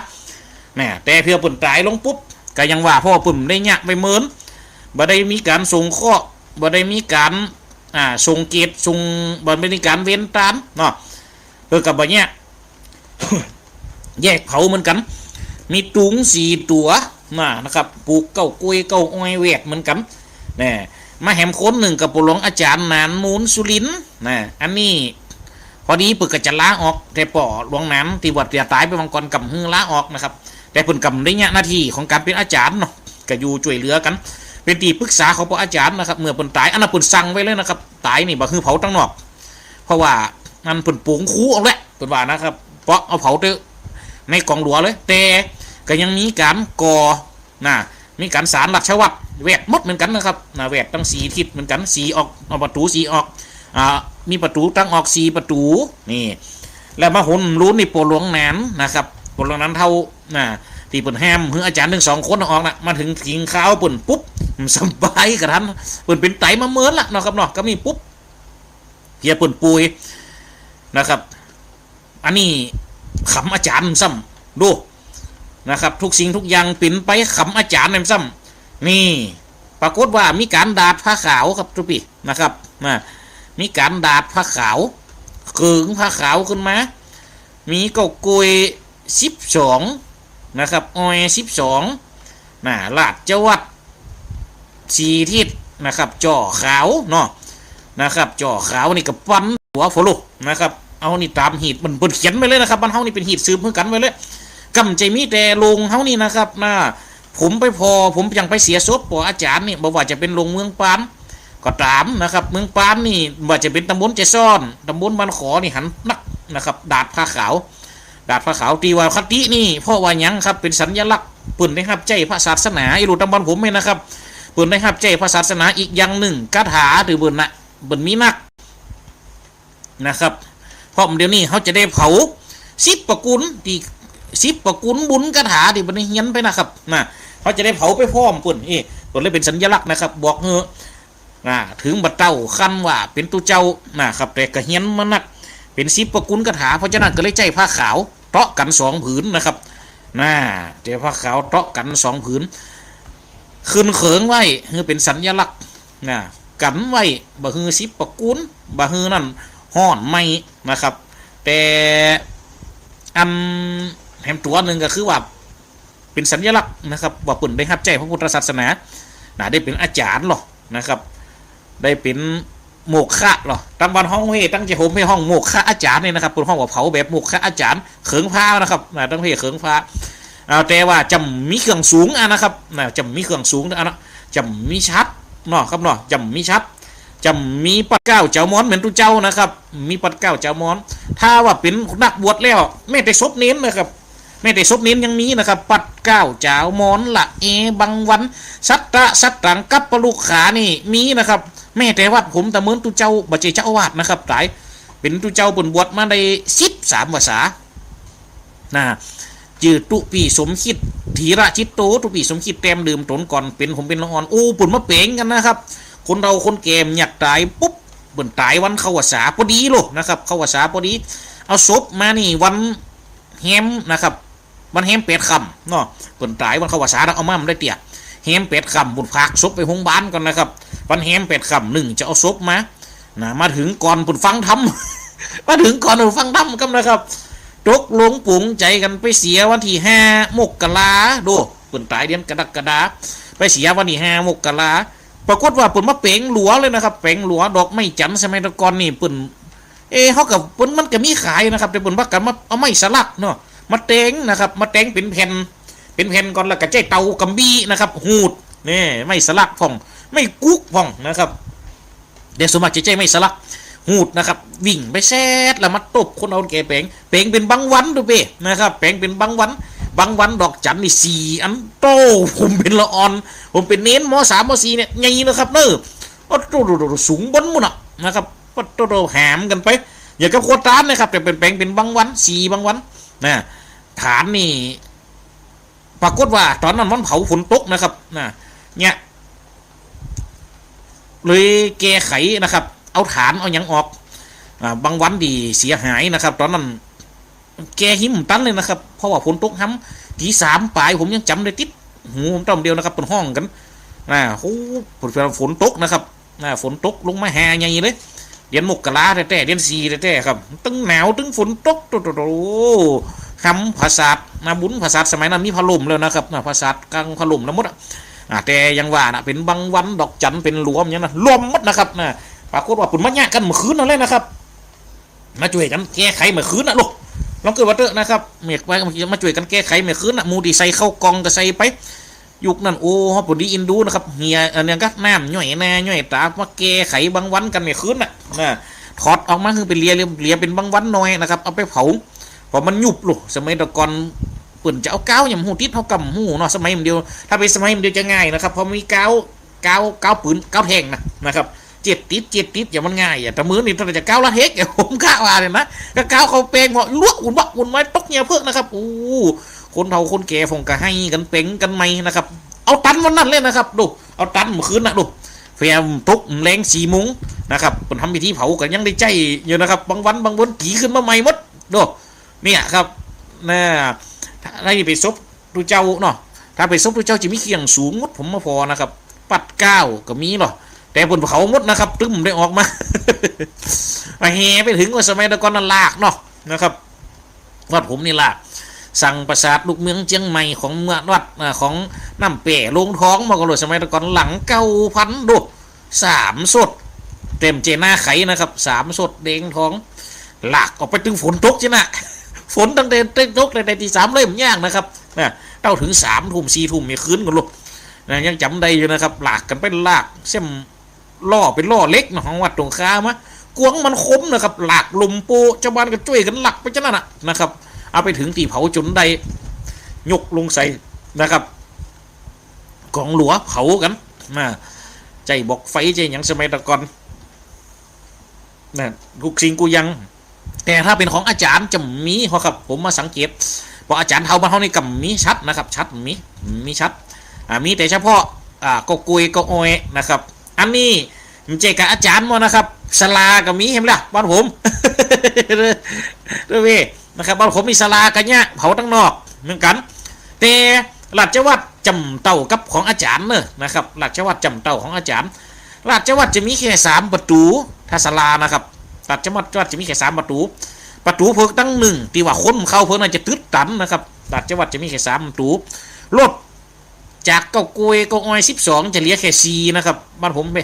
เนี่ยแต่เพื่อเปิ่นตายลงปุ๊บก็ยังว่าพ่อเปิ่นได้ยะไปเหมือนบ่ได้มีการส่งข้อบ่ได้มีการส่งเกตส่งบ่ได้มีการเว้นตามเนาะกับบ่เนี่ย แยกเผาเหมือนกันมีตุง4ตัวนะครับปลูกเก้ากล้วยเก้าอ้อยแวกเหมือนกันนี่มาแหมคนหนึ่งกับปุหลวงอาจารย์นานมูลสุรินนะอันนี้พอดีปึกกระจะล้าออกแต่ป่อหลวงนั้นที่วัดเตียตายไปบางกรกำหื้อล้าออกนะครับแต่เพิ่นกำได้เนี่ยหน้าที่ของการเป็นอาจารย์เนาะก็อยู่ช่วยเหลือกันเป็นที่ปรึกษาของพระอาจารย์นะครับเมื่อเพิ่นตายอันนั้นเพิ่นสั่งไว้เลยนะครับตายนี่บ่คือเผาตั้งนอกเพราะว่านั่นเพิ่นปลูงคูเอาแหละเพิ่นว่านะครับเพราะเอาเผาเตอในกองหลวงเลยแต่ก็ยังมีการก่อมีการสารหลักชวัดแวดมดเหมือนกันนะครับแวดตั้ง4ทิศเหมือนกันสีออกเอาประตูสีออกมีประตูตั้งออก4ประตูนี่แล้วมาหุ่นรู้นี่ปหลวงนานนะครับปหลวงนั้นเท่าที่เปิ่นแฮมเฮืออาจารย์ถึง2คนออกมาถึงทิ้งข้าวเปิ่นปุ๊บสบายกระทันเปิ่นเป็นไตมาเมินละเนาะครับเนาะก็มีปุ๊บเพียเปิ่นปุยนะครับอันนี้ขำอาจารย์ซ้ำดูนะครับทุกสิ่งทุกอย่างปิ่นไปขำอาจารย์ซ้ำนี่ปรากฏว่ามีการดาดผ้าขาวครับทุกปีนะครับมีการดาดผ้าขาวเกิงผ้าขาวขึ้นมามีเก้ากุย12นะครับอ้อย12ลาดเจ้าวัด4ทิศนะครับจ่อขาวเนาะนะครับจ่อขาวนี่กับปั้นหัวฝลุนะครับเอานี่ตามหีดมันเขียนไปเลยนะครับบ้านเฮานี่เป็นหีดซื้อเพื่อกันไปเลยกำใจมีแต่ลงเฮานี่นะครับผมไปผมยังไปเสียศพอาจารย์นี่บอกว่าจะเป็นลงเมืองปานก็ตามนะครับเมืองปานนี่ว่าจะเป็นตำบลเจซ่อนตำบลบ้านขอนี่หันนักนะครับดาดผ้าขาวตีว่าคตินี่เพราะว่ายังครับเป็นสัญลักษณ์ปืนได้ครับใจพระศาสนาอีรูตำบลผมไม่นะครับปืนได้ครับใจพระศาสนาอีกอย่างหนึ่งคาถาหรือปืนมีนักนะครับเพราะเดี๋ยวนี้เขาจะได้เผา10 ประกุลที่10 ประกุลบุญคาถาที่มันเฮียนไปนะครับเขาจะได้เผาไปพร้อมปืนปืนเลยเป็นสัญลักษณ์นะครับบอกถึงบัดเต้าขั้นว่าเป็นตัวเจ้าครับแต่กระเฮียนมันนักเป็น10 ประกุลคาถาเพราะฉะนั้นก็เลยใจผ้าขาวเตาะกัน2 ผืนนะครับเดี๋ยวผ้าขาวเตาะกัน2 ผืนขึ้นเขิงไว้คือเป็นสัญลักษณ์กันไว้บ่ฮือ10 ประกุลบ่ฮือนั่นห่อนไม่นะครับแต่อันแถมตัวหนึ่งก็คือว่าเป็นสัญลักษณ์นะครับว่าปุ่นได้รับใจพระพุทธศาสนาได้เป็นอาจารย์หรอนะครับได้เป็นโมกขะหรอตั้งวันห้องเฮตั้งใจโฮมให้ห้องโมกขะอาจารย์นี่นะครับเป็นห้องว่าเผาแบบโมกขะอาจารย์เขิงผ้านะครับตั้งเพเขิงผ้าแต่ว่าจำมีเครื่องสูงนะครับจำมีเครื่องสูงจำมีชัดเนาะครับเนาะจำมีชัดจำมีปัดเก้าเจ้ามอนเหมือนตุเจ้านะครับมีปัดเก้าเจ้ามอนถ้าว่าเป็นนักบวชแล้วไม่ได้ซบเน้นนะครับไม่ได้ซบเน้นยังมีนะครับปัดเก้าเจ้ามอนละบางวันสัตตังกับปลุกขานี่มีนะครับแม่แต่วัดผมแต่เหมือนตุเจ้าบัจเจเจ้าอาวาสนะครับตายเป็นตุเจ้าบนบวชมาได้13 ภาษาจืดตุปีสมคิดธีระชิตโตตุปีสมคิดแต้มดื่มตนก่อนเป็นผมเป็นละอ่อนปุ่นมาเป่งกันนะครับคนเราคนเกมอยากตายปุ๊บเปิ่นตายวันเข้าพรรษาพอดีโลนะครับเข้าพรรษาพอดีเอาศพมานี่วันแฮมนะครับวันแฮม8 ค่ำเนาะเปิ่นตายวันเข้าพรรษาเอามาได้เตี่ยแฮม8 ค่ำบุญพักศพไปโรงพยาบาลก่อนนะครับวันแฮม8 ค่ำ1จะเอาศพมาถึงก่อนเปิ่นฟังธรรม มาถึงก่อนเปิ่นฟังธรรมกันนะครับตกลงปุ๋งใจกันไปเสียวันที่5 มกราดูเปิ่นตายเดือนกรกฎาไปเสียวันที่5 มกราปรากฏว่าปุ่นมาเป่งหลัวเลยนะครับเป่งหลัวดอกไม้จันทร์สมัยตะกอนนี่ปุ่นเขากับปุ่นมันก็มีขายนะครับแต่ปุ่นว่ากันมาเอาไม้สลักเนาะมาเต็งนะครับมาเต็งเป็นแผ่นก่อนแล้วก็ใจเตากำบี้นะครับหูดนี่ไม้สลักพ่องไม่กุ๊กพ่องนะครับเดี๋ยวสมัครใจไม่สลักหูดนะครับวิ่งไปแซดแล้วมาตบคนเอาแกเป่งเป็นบางวันดูเป้นะครับเป่งเป็นบางวันดอกจันนี่4 อันโตผมเป็นละอ่อนผมเป็นเน้นม.3 ม.4เนี่ยไงนะครับเนอะโตสูงบนมุนนะครับโตแหมกันไปอย่ากับโคตรานนะครับแต่เป็นแปลงเป็นบางวัน4 บางวันฐานนี่ปรากฏว่าตอนนั้นวันเผาฝนตกนะครับเนี่ยเลยแก้ไขนะครับเอาฐานเอาหยังออก บางวันดีเสียหายนะครับตอนนั้นแกหิมตันเลยนะครับเพราะว่าฝนตกห้ำตี3ปลายผมยังจำได้ติดหูผมต้อมเดียวนะครับเป็นห้องกันโอ้ฝนตกนะครับฝนตกลงมาแห่ใหญ่เลยเดือนมกราแต่เดือน4แต่ครับตึงหนาวตึงฝนตกโอ้คำภาษาบุญภาษาสมัยนั้นมีพัดลมแล้วนะครับภาษากลางพัดลมแล้วมดแต่ยังว่าเป็นบางวันดอกจันเป็นหลวมอย่างนั้นรวมมดนะครับปรากฏว่าปุ่นมาแย่กันเมื่อคืนนั่นเลยนะครับมาช่วยกันแก้ไขเมื่อคืนนะลูกลองเกิดว่าเตอะนะครับเมียกไว้มาช่วยกันแก้ไขเมื่อคืนมูดีใส่เข้ากองก็ใส่ไปยุคนั้นโอ้ฮอปุ่นดีอินดูนะครับเฮียเนี่ยก็น้ำย่อยแน่ย่อยตามาแก้ไขบางวันกันเมื่อคืนถอดออกมาคือเป็นเลียเป็นบางวันน้อยนะครับเอาไปเผาพอมันยุบลูกสมัยตะกอนปุ่นจะเอาก้าวอย่างหูติดเท่ากับหูเนาะสมัยเดียวถ้าเป็นสมัยเดียวจะง่ายนะครับพอมีก้าวปืนก้าวแทงนะครับเจ็ดติดอย่ามันง่ายแต่มือนี่ถ้าจะก้าวละเฮกอย่าผมก้าวเลยนะก็ก้าวเขาเป่งเหาะลวกอุ่นไว้ตกเนี่ยเพิ่งนะครับโอ้คนเฒ่าคนแก่ฟงก็ให้กันเป่งกันไม่นะครับเอาตันวันนั้นเลยนะครับดูเอาตันเมื่อคืนนะดูแฟมตกแรง4 โมงนะครับเป็นทำพิธีเผากันยังได้ใจอยู่นะครับบางวันผีขึ้นมาใหม่หมดดูเนี่ยครับถ้าไปซบดูเจ้าเนาะถ้าไปซบดูเจ้าจะมีเคียงสูงมดผมมาพอนะครับปัดก้าวก็มีหรอแต่บนเขามดนะครับตึ้มได้ออกมาแห่ไปถึงว่าสมัยตะกอนนั่นลากเนาะนะครับวัดผมนี่ลากสั่งประสาทลูกเมืองเชียงใหม่ของเมืองวัดของน้ำเป๋ลงท้องมาก็เลยสมัยตะกอนหลัง9,000ดู3 สดเต็มเจน่าไข่นะครับ3 สดเด้งท้องหลากออกไปถึงฝนตกใช่ไหมฝนตั้งแต่ตกในที่3 เลยมันยากนะครับเต้าถึง3 ทุ่ม 4 ทุ่มไม่คืนกันลูกยังจำได้อยู่นะครับหลากกันเป็นลากเส้นล่อเป็นล่อเล็กของวัดตรงข้ามะกวงมันคมนะครับหลากลมโปเจ้าบ้านก็ช่วยกันหลักไปจ้านั่นนะครับเอาไปถึงตีเผาจนได้ยกลงใส่นะครับกองหลัวเผากันใจบอกไฟใจอย่างสมัยตะกอนทุกสิ่งกูยังแต่ถ้าเป็นของอาจารย์จะมีครับผมมาสังเกตเพราะอาจารย์เท่าบ้านเท่านี้กับมีชัดนะครับชัดมีชัดมีแต่เฉพาะก็กุยก็โอยนะครับอันนี้มันเจกับอาจารย์มั้งนะครับสลากับมีเห็นไหมล่ะบ้านผมด้วยนะครับบ้านผมมีสลากันเนี่ยเผาตั้งนอกเหมือนกันแต่ราชวัตรจำเต่ากับของอาจารย์เนอะนะครับราชวัตรจำเต่าของอาจารย์ราชวัตรจะมีแค่3 ประตูถ้าสลานะครับราชวัตรจะมีแค่3 ประตูเพิ่งตั้ง1ที่ว่าคนเข้าเพิ่งน่าจะตึ๊ดตันนะครับราชวัตรจะมีแค่3 ประตูรถจากเก้ากวยเก้าอ้อย12จะเหลือแค่4นะครับบ้านผมไป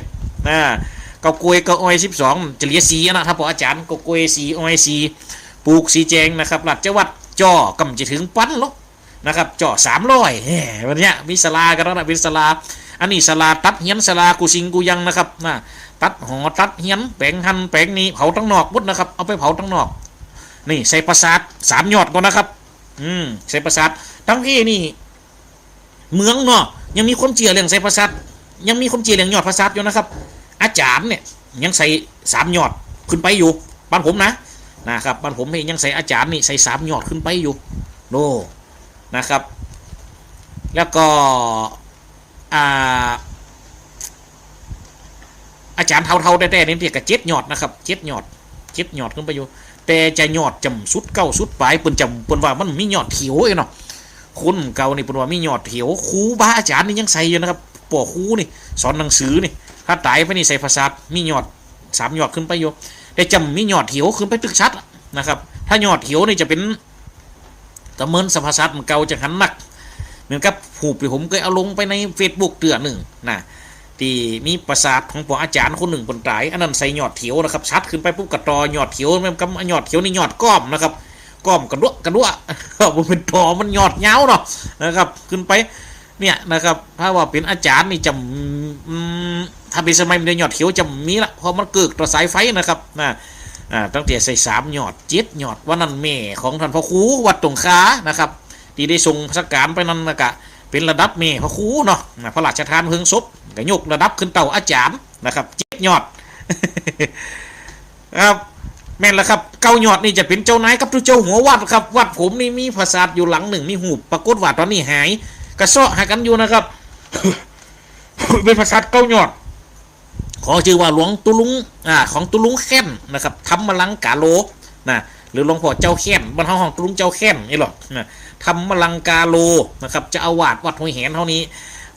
เก้ากวยเก้าอ้อย12จะเหลือ4นะถ้าพออาจารย์เก้ากวย4อ้อย4ปลูก4แจงนะครับราชวัตรจ่อกำจะถึงปั้นลกนะครับจ่อ300วันนี้มีสลากันแล้วนะเป็นสลาอันนี้สลาตัดเฮียนสลากูซิงกูยังนะครับตัดหอตัดเฮียนแปลงหันแปลงนี้เผาตั้งนอกบุดนะครับเอาไปเผาตั้งนอกนี่ใส่ประสาท3 ยอดก่อนนะครับใส่ประสาททั้งที่นี่เมืองเนาะยังมีคนเจียเรื่องใส่ประสาทยังมีคนเจียเรื่องยอดประสาทอยู่นะครับอาจารย์เนี่ยยังใส่3 ยอดขึ้นไปอยู่บ้านผมนะครับบ้านผมยังใส่อาจารย์นี่ใส่3 ยอดขึ้นไปอยู่โนนะครับ แล้วก็อาจารย์เท่าๆแต่นี่เรียกกับ7 ยอดนะครับ7 ยอดขึ้นไปอยู่แต่จะยอดจำสุดเก้าสุดปลายเปิ้นจำเปิ้นว่ามันมียอดเถียวเนาะคนเก่านี่เปิ้นว่ามียอดเถียวครูบาอาจารย์นี่ยังใส่อยู่นะครับป่อครูนี่สอนหนังสือนี่ถ้าตายไปนี่ใส่ภาษามียอด3 ยอดขึ้นไปอยู่แต่จำมียอดเถียวขึ้นไปตึกชัดนะครับถ้ายอดเถียวนี่จะเป็นตะเมินสภาษามันเก่าจะหันหนักเหมือนกับผูกที่ผมเคยเอาลงไปใน Facebook เตือนหนึ่งที่มีประสาทของปออาจารย์คนหนึ่งคนตายอันนั้นใส่ยอดเถียวนะครับชัดขึ้นไปปุ๊บกระตอยอดเถียวมันกับยอดเถียวนี่ยอดก้อมนะครับก้อมกระดวมันเป็นตอมันยอดเงาเนาะนะครับขึ้นไปเนี่ยนะครับถ้าว่าเป็นอาจารย์นี่จะถ้าเป็นสมัยมันยอดเถียวจะมีละเพราะมันเกิดต่อสายไฟนะครับตั้งแต่ใส่3 ยอด7 ยอดวันนั้นแม่ของท่านพ่อครูวัดตรงค้านะครับที่ได้ส่งสักการไปนั่นนะกะเป็นระดับแม่พ่อครูเนาะพระราชทานเพิ่งศพก็ยกระดับขึ้นเต่าอาจารย์นะครับ7 ยอดครับแม่นแล้วครับ9 ยอดนี่จะเป็นเจ้านายกับทุกเจ้าหัววัดครับวัดผมนี่มีปราสาทอยู่หลังหนึ่งมีหูปรากฏว่าตอนนี้หายกระเซาะหากันอยู่นะครับเป็นปราสาท9 ยอด ขอชื่อว่าหลวงตุลุงของตุลุงแค้นนะครับธรรมลังกาโลนะหรือหลวงพ่อเจ้าแค้นบรรเทาห้องตุลุงเจ้าแค้นนี่หรอกนะธรรมลังกาโลนะครับเจ้าอาวาสวัดห้วยแหนเท่านี้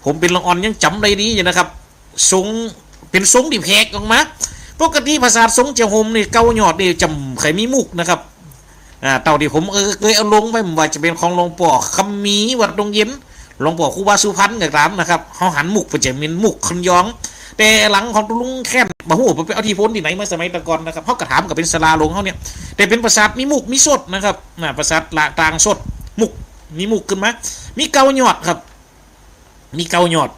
ผมเป็นละอ่อนยังจำได้ดีอยู่นะครับทรงเป็นทรงดิแพกออกมาปกติภาษาทรงเจ้าโฮมนี่เกาหยอดนี่จำไข่มีมุกนะครับเต่าที่ผมเคยเอาลงไปว่าจะเป็นของหลวงพ่อคำมีวัดดงเย็นหลวงพ่อครูบาสุพรรณกับร้านนะครับเขาหันมุกไปจะเป็นมุกคนยองแต่หลังของตุลุงแค้นมาหูไปเอาที่พ้นที่ไหนมาสมัยตะกอนนะครับเขากระถามกับเป็นสลาลงเขาเนี่ยแต่เป็นปราสาทมีมุกมีสดนะครับปราสาทละต่างสดมุกมีมุกขึ้นมามีเกาหยอดครับมีเกาหยอด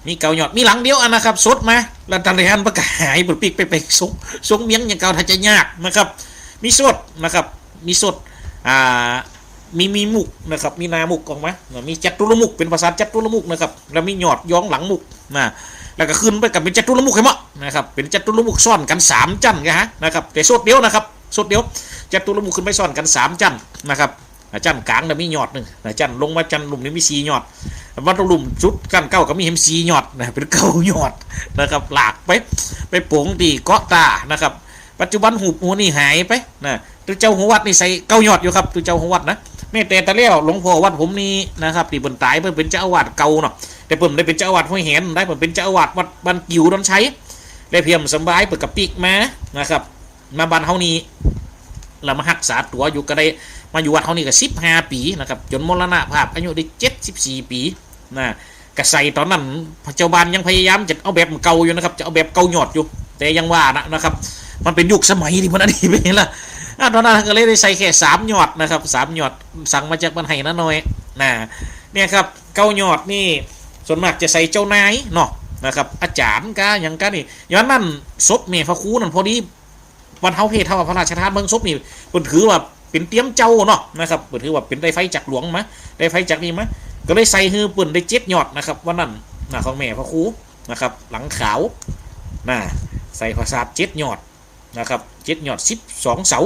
มีเกาหยอดมีหลังเดียวนะครับสดมาแล้วทะเลหันประกาศหายปปีกไปสงเมียงอย่างเก่าถ้าจะยากนะครับมีสดนะครับมีสดมีมุกนะครับมีนามุกออกมามีจัตุรมุกเป็นภาษาจัตุรมุกนะครับแล้วมีหยอดย้องหลังมุกแล้วก็ขึ้นไปกับเป็นจัตุรมุกให้เหมาะนะครับเป็นจัตุรมุกซ่อนกัน3จันนะครับแต่สดเดียวนะครับสดเดียวจัตุรมุกขึ้นไปซ่อนกัน3จันนะครับจันกลางมีหยอดหนึ่งจันลงมาจันลุ่มนี้มี4หยอดวัดลุ่มชุดกันเก้าก็มีเห็ม4หยอดเป็นเก้าหยอดนะครับหลากไปโป่งดีเกาะตานะครับปัจจุบันหูหัวนี่หายไปตัวเจ้าหัววัดนี่ใส่เก้าหยอดอยู่ครับตัวเจ้าหัววัดนะแม่แต่ตะเลี้ยวหลวงพ่อวัดผมนี่นะครับที่เปิ่นตายเปิ่นเป็นเจ้าอาวาสเก่าเนาะแต่เปิ่นได้เป็นเจ้าอาวาสห้วยแหนได้เปิ่นเป็นเจ้าอาวาสวัดบ้านกิ่วดอนชัยได้เพียมสบายเปิ่นกับปีกมานะครับมาบ้านเฮานี่เรามาหักษาตัวอยู่ก็ได้มาอยู่วัดเฮานี่ก็15 ปีนะครับจนมรณภาพอายุได้74 ปีกระใสตอนนั้นพระเจ้าบ้านยังพยายามจะเอาแบบเก่าอยู่นะครับจะเอาแบบเก่าหยอดอยู่แต่ยังว่านะครับมันเป็นยุคสมัยที่มันอดีตไปละตอนนั้นก็เลยได้ใส่แค่3หยอดนะครับ3หยอดสั่งมาจากบ้านไห้นะน้อยเนี่ยครับเก้าหยอดนี่ส่วนมากจะใส่เจ้านายเนาะนะครับอาจารย์กะอย่างกะนี่ย้อนนั่นศพเมฆพระครูนั่นพอดีวันเฮาเพศเท่ากับพระราชทานเมืองศพนี่เปิดถือว่าเป็นเตรียมเจ้าเนาะนะครับเปิดถือว่าเป็นได้ไฟจากหลวงมะได้ไฟจากนี่มะก็เลยใส่ฮือปืนได้7หยอดนะครับวันนั้นของเมฆพระครูนะครับหลังขาวใส่ภาษา7หยอดนะครับ7หยอด12เสา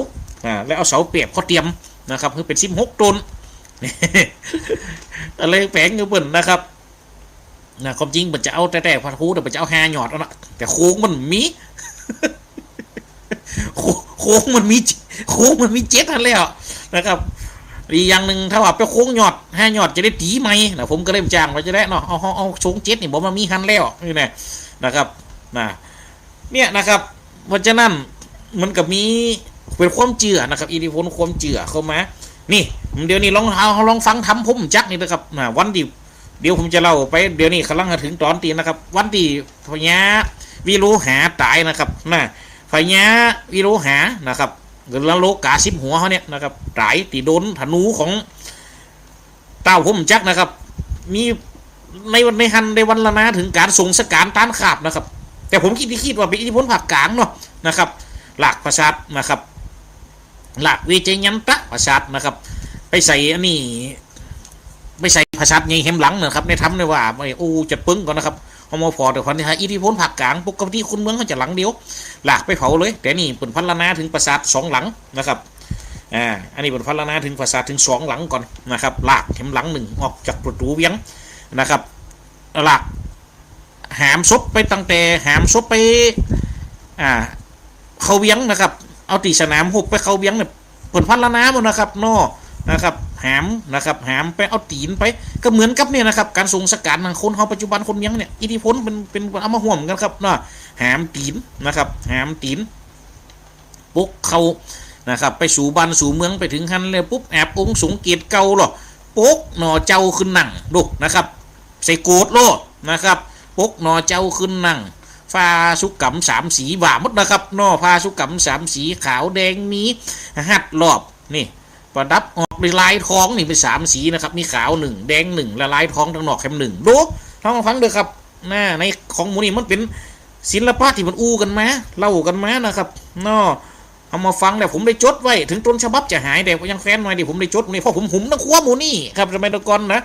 แล้วเอาเสาเปียบเขาเตรียมนะครับคือเป็น16ต้นอะไรแปลงเปิ่นนะครับความจริงมันจะเอาแต่พระครูแต่มันจะเอา5หยอดแล้วนะแต่โค้งมันมีโค้งมันมี7ทันแล้วนะครับอีกอย่างหนึ่งถ้าว่าไปโค้งหยอด5หยอดจะได้ตีไหมผมก็เริ่มจ้างไว้จะได้เนาะเอาโค้ง7นี่บอกมันมีทันแล้วนี่นะครับเนี่ยนะครับเพราะฉะนั้นมันก็มีเป็นความเจือนะครับอิทธิพลความเจือเข้ามานี่เดี๋ยวนี้ลองฟังทำผมจักนี่นะครับวันเดี๋ยวผมจะเล่าไปเดี๋ยวนี้กำลังถึงตอนตีนะครับวันที่พญาวิโรหาตายนะครับพญาวิโรหานะครับเกิดละโลกา10 หัวเขาเนี่ยนะครับตายตีโดนธนูของเต้าผมจักนะครับมีในวันละนะถึงการส่งสการต้านขาบนะครับแต่ผมคิดว่าเป็นอิทธิพลภาคกลางเนาะนะครับหลักประสาทนะครับหลักวิจัยยันตะประสาทนะครับไปใส่อันนี้ไม่ใส่ประสาทใหญ่เห็มหลังนะครับในทำเลยว่าจะปึ้งก่อนนะครับเอามาพอแต่คนที่ให้อิทธิพลภาคกลางปกติคนเมืองเขาจะหลังเดียวหลักไปเผาเลยแต่นี่เป็นพันละนาถึงประสาท2 หลังนะครับอันนี้เป็นพันละนาถึงประสาทถึง2 หลังก่อนนะครับหลักเห็มหลัง1ออกจากประตูเวียงนะครับหลักหามซบไปตั้งแต่หามซบไปเขาเวียงนะครับเอาตีสนามหุบไปเขาเวียงเนี่ยผลพันละน้ำนะครับนอนะครับหามนะครับหามไปเอาตีนไปก็เหมือนกับเนี่ยนะครับการส่งสกัดทางคนเขาปัจจุบันคนเวียงเนี่ยอิทธิพลเป็นเอามาห่วมกันครับเนาะหามตีนนะครับหามตีนปุ๊กเขานะครับไปสู่บ้านสู่เมืองไปถึงฮันเลยปุ๊บแอบองค์สงเกียรติเก่าหรอปุ๊กหนอเจ้าขึ้นนั่งดูนะครับใส่โกดโลนะครับปุ๊กหนอเจ้าขึ้นนั่งฟ้าสุกำ3 สีบ่ามดนะครับนอผ้าสุกำ3 สีขาวแดงมีหัดรอบนี่ประดับออกด้วยลายทองนี่เป็น3 สีนะครับมีขาว1แดง1และลายทองทางนอกแคม1ดูท้องฟังเด้อครับในของหมูนี่มันเป็นศิลปะที่มันอู้กันมาเล่ากันมานะครับนอเอามาฟังแต่ผมได้จดไว้ถึงต้นฉบับจะหายแต่ยังแฟนหน่อยดิผมได้จดนี่เพราะผมทั้งขั้วหมูนี่ครับสมัยตะกอนนะ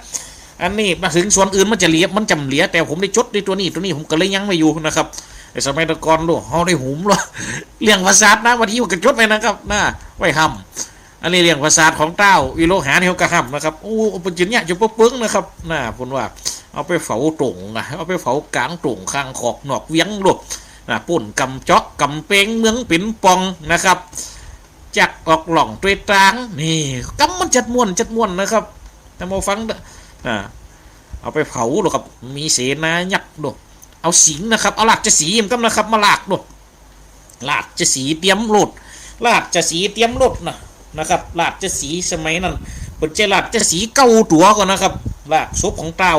อันนี้มาถึงส่วนอื่นมันจะเหลียมันจำเหลียแต่ผมได้จดในตัวนี้ผมก็เลยยังไม่อยู่นะครับไอ้สมัยตะกอนดูเขาได้หุมหรอเลี้ยงภาษานะวันที่กระจดไปนะครับไว้ห้ำอันนี้เลี้ยงภาษาของเต้าวิโรหาเนี่ยกระห้ำนะครับปัจจุบันเนี่ยจะปึ้งนะครับผมว่า เอาไปเฝ้าตรงนะเอาไปเฝ้ากลางตรงข้างขอกนอกเวียงลูกป่นกำเจาะกำเป้งเมืองปิ่นปองนะครับจักออกหล่องตัวตางนี่กำมันจัดม่วนนะครับแต่มาฟังเอาไปเผาหรอกครับมีเสนายักษ์ด้วยเอาสิงนะครับเอาหลักจะสีมันก็นะครับมาหลากด้วยหลากจะสีเตรียมโหลดหลากจะสีเตรียมโหลดนะครับหลากจะสีสมัยนั้นเป็นเจหลากจะสีเก้าตัวก่อนนะครับหลากศพของเต้า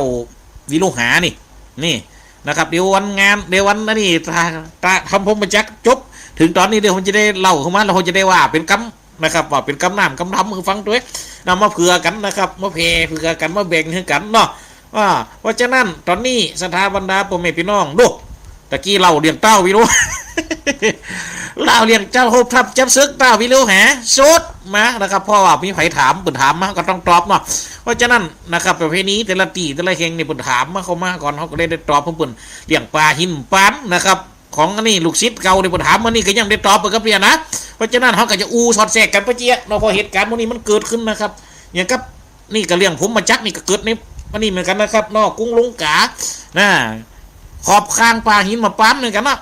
วิโรหานี่นะครับเดี๋ยววันงานเดี๋ยววันนี่ตาทำผมมาจักจบถึงตอนนี้เดี๋ยวผมจะได้เล่าเข้ามาแล้วผมจะได้ว่าเป็นกำนะครับว่าเป็นกำน้ำกำทำมือฟังด้วยนำมาเผื่อกันนะครับมาเผื่อกันมาแบ่งให้กันเนาะเพราะฉะนั้นตอนนี้สถาบรรดาพ่อแม่พี่น้องดูตะกี้เล่าเลี้ยงเต้าวิโรเล่าเลี้ยงเจ้าโฮบทับจับซึกเต้าวิโรหาโซดมานะครับพ่อว่ามีไผถามเปิดถามมาก็ต้องตอบเนาะเพราะฉะนั้นนะครับประเพณีแต่ละตีแต่ละแห่งเนี่ยเปิดถามมาเขามาก่อนเขาก็ได้ตอบเพิ่นเลี้ยงปลาหินปานนะครับของอันนี้ลูกศิษย์เก่าในปัญหามันนี่ก็ยังได้ตอบไปกับเรียนนะเพราะฉะนั้นเขาก็จะสอดแทรกกันไปเจี๊ยเราพอเหตุการณ์พวกนี้มันเกิดขึ้นนะครับอย่างกับนี่ก็เรื่องผมมาจักนี่ก็เกิดในวันนี้เหมือนกันนะครับนอกกุ้งลุงกาขอบข้างปลาหินมาปั้นเหมือนกันนะ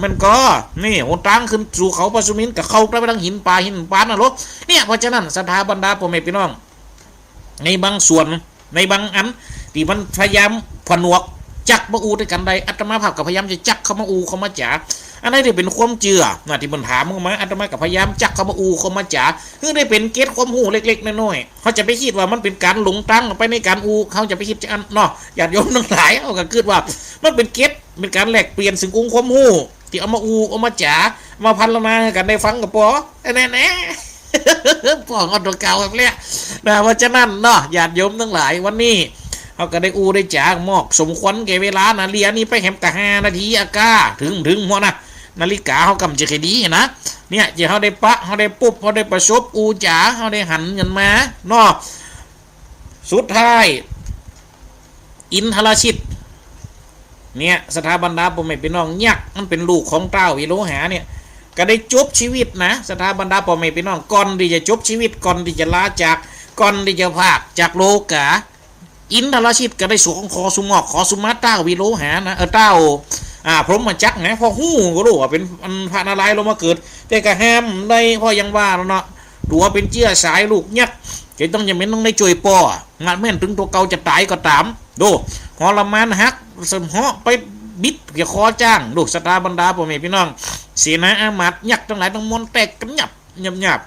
มันก็นี่โหตั้งขึ้นสู่เขาปะสุมินกับเขาไปทั้งหินปลาหินปั้นนะรถเนี่ยเพราะฉะนั้นสถาบรรดาพ่อแม่พี่น้องในบางส่วนในบางอันที่มันพยายามผนวกจักมาอูด้วยกันใดอัตมาภาพกับพยายามจะจักเข้ามาอูเข้ามาจ๋าอันนี้ได้เป็นความเจือที่มันถามมึงมาอัตมากับพยายามจักเข้ามาอูเข้ามาจ๋าคือได้เป็นเกตความหูเล็กๆน้อยๆเขาจะไปคิดว่ามันเป็นการหลงตั้งไปในการอูเขาจะไปคิดจะเนาะญาติโยมทั้งหลายเขาก็คิดว่ามันเป็นเกตเป็นการแลกเปลี่ยนสิ่งองค์ความหูที่เอามาอูเอามาจ๋ามาพันละนากันได้ฟังกับปอแน่ๆปอเอาตัวเก่าแบบเนี้ยเพราะฉะนั้นเนาะญาติโยมทั้งหลายวันนี้เขาก็ได้อูได้จากมอกสมควรแก่เวลานะเรียนี่ไปแหมกะ5 นาทีอากาถึงหัวนะนาฬิกาเขากำจะแค่ดีนะเนี่ยจะเขาได้ปะเขาได้ปุ๊บเขาได้ประสบอูจ๋าเขาได้หันเงินมาเนาะสุดท้ายอินทรชิตเนี่ยสถาบันดาพ่อแม่พี่น้องยักษ์มันเป็นลูกของเต้าวิโรหาเนี่ยก็ได้จบชีวิตนะสถาบันดาพ่อแม่พี่น้องก่อนที่จะจบชีวิตก่อนที่จะลาจากก่อนที่จะพากจากโลกาอินทรชิตก็ได้สู่ของคอสุมอกขอสุมาเต้าวิโรหานะเต้าพรหมจักรไงพอหู้ก็รู้ว่าเป็นพระนารายณ์ลงมาเกิดแต่ก็แฮมได้พอยังว่าเนาะตัวเป็นเจี้ยสายลูกยักษ์จะต้องจำเป็นต้องได้ช่วยป่องานแม่นถึงตัวเก่าจะตายก็ตามดูฮอลมานฮักสมเหาะไปบิดเกี่ยวคอจ้างดูสตาบรรดาพ่อแม่พี่น้องเสนาอามาตย์ยักษ์ทั้งหลายทั้งมวลแตกกันหยับ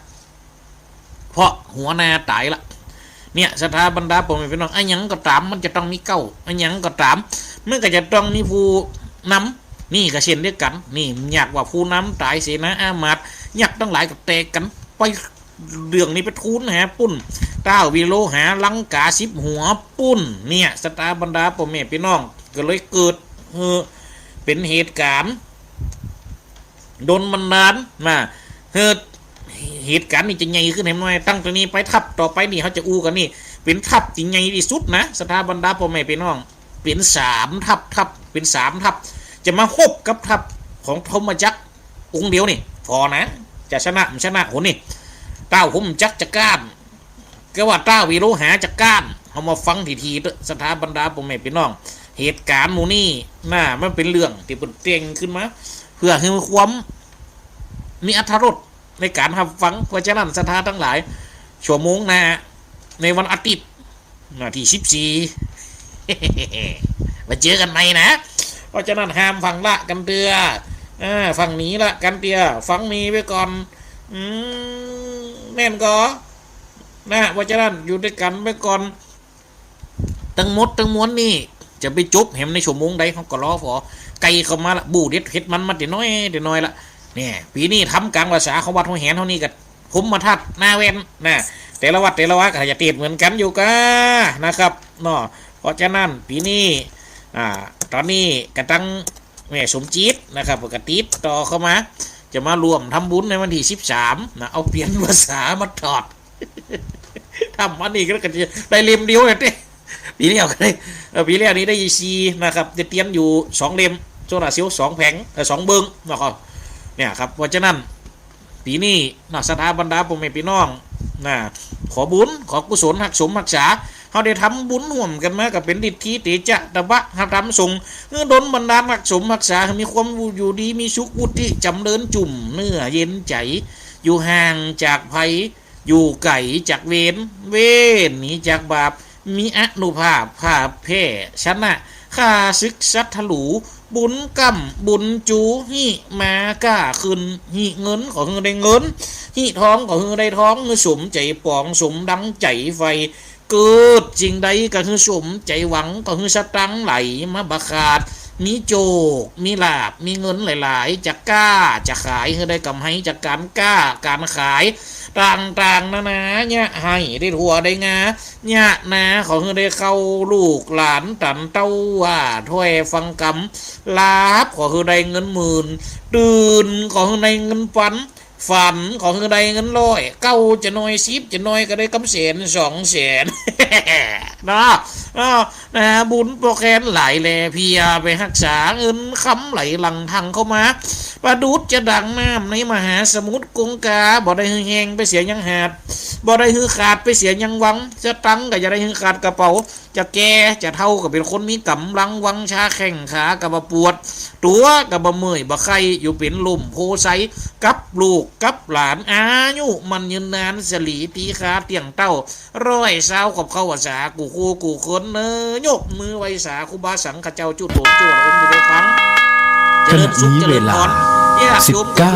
เพราะหัวนาตายละเนี่ยสถาบรรดาพ่อแม่พี่น้องไอ้ยังก็ตามมันจะต้องมีเก้าไอ้ยังก็ตามมันก็จะต้องมีผู้นำนี่ก็เช่นเดียวกันนี่อยากว่าผู้นำตายเสนาอามาตย์ยักษ์ทั้งหลายก็แตกกันไปเรื่องนี้ไปทูลหาปุ้นเต้าวิโรหาลังกา10 หัวปุ้นเนี่ยสตาบรรดาพ่อแม่พี่น้องก็เลยเกิดเป็นเหตุการณ์โดนบันดาลมาเหตุการณ์นี้จะใหญ่ขึ้นเห็นไหมตั้งตัวนี้ไปทับต่อไปนี่เขาจะอู้กันนี่เป็นทับที่ใหญ่ที่สุดนะสถาบรรดาพ่อแม่พี่น้องเป็น3 ทับเป็น3 ทับจะมาฮบกับทับของพรหมจักรองค์เดียวนี่พอนะจะชนะโหนี่เต้าพรหมจักรจะก้านก็ว่าเต้าวิโรหาจะก้านเอามาฟังทีสถาบรรดาพ่อแม่พี่น้องเหตุการณ์หมู่นี่มันเป็นเรื่องที่เป็นเตียงขึ้นมาเพื่อให้ความมีอรรถรสในการรับฟังเพราะฉะนั้นสถาทั้งหลายชั่วโมงในวันอาทิตย์ที่14มาเจอกันใหม่นะเพราะฉะนั้นห้ามฟังละกันเตือฟังนี้ละกันเตือฟังนี้ไว้ก่อนแน่นก็เพราะฉะนั้นอยู่ด้วยกันไว้ก่อนตั้งมดตั้งม้วนนี่จะไปจบเห็นในชั่วโมงใดเขาก็รอพอไก่เข้ามาละบูเด็ดเห็ดมันมาเดี๋ยวน้อยละเนี่ยปีนี้ทำกลางภาษาเขาวัดหัวแหนเท่านี้กับผมมาทัดหน้าเว้นนะแต่ละวัดก็จะติดเหมือนกันอยู่กันนะครับเนาะเพราะฉะนั้นปีนี้ตอนนี้กระตั้งแม่สมจิตนะครับกระติดต่อเข้ามาจะมารวมทำบุญในวันที่13นะเอาเปลี่ยนภาษามาถอดทำวันนี้ก็จะได้เล่มเดียวเลยปีนี้ก็ได้ปีแรกนี้ได้ยีนะครับจะเตรียมอยู่2 เล่มโซลาเซลล์2 แผง2 เบิ้งนะครับเนี่ยครับเพราะฉะนั้นปีนี้สถาบรรดาพ่อแม่พี่น้องขอบุญขอกุศลหักสมหักษา เขาได้ทำบุญห่วมกันมากับเป็นฤทธิเตจะตะบะทำส่งดลบรรดารักสมรักษามีความอยู่ดีมีสุขวุฒิจำเริญจุ่มเนื้อเย็นใจอยู่ห่างจากภัยอยู่ไก่จากเวนหนีจากบาปมีอนุภาพภาพแพ่ชนะข้าศึกสัตถลูบุญกำบุญจูหิมากล้าขึ้นหิเงินขอเฮือได้เงินหิท้องขอเฮือได้ท้องสมใจปองสมดังใจไฟเกิดจริงใดก็คือสมใจหวังก็คือสตังไหลมาบาขาดมีโจกมีลาบมีเงินหลายๆจะกล้าจะขายให้ได้กำไรจากการกล้าการขายต่างๆนะเนี่ยให้ได้หัวได้งาเนี่ยนะขอให้ได้เข้าลูกหลานตันเต้าว่าถ้วยฟังกำลาบขอให้ได้เงินหมื่นตื่นขอให้ได้เงินปันฝันขอให้ได้เงินร้อยเก้าจะน้อย10จะน้อยก็ได้กำแสน200,000 นะบุญโปรแกรมไหลแลเพียไปรักษาเงินคำไหลหลังทางเข้ามาปลาดุดจะดังน้ำในมหาสมุทรกงกาบ่ได้หือแหงไปเสียยังหาดบ่ได้หือขาดไปเสียยังวังจะตั้งก็จะได้หือขาดกระเป๋าจะแก่จะเท่ากับเป็นคนมีกำลังวังชาแข่งขากับปวดตัวกับบะเมยบะไข่อยู่เป็นลมโพไซกับลูกกับหลานอายุมันยืนนานสลีตีขาเตียงเต้าร้อยสาวกับเข้าภาษากูโคกูคนเนยกมือไว้สาคุบาสังขเจ้าจุดโดนจุดองค์อยู่ในฟัง ขณะนี้เวลา 19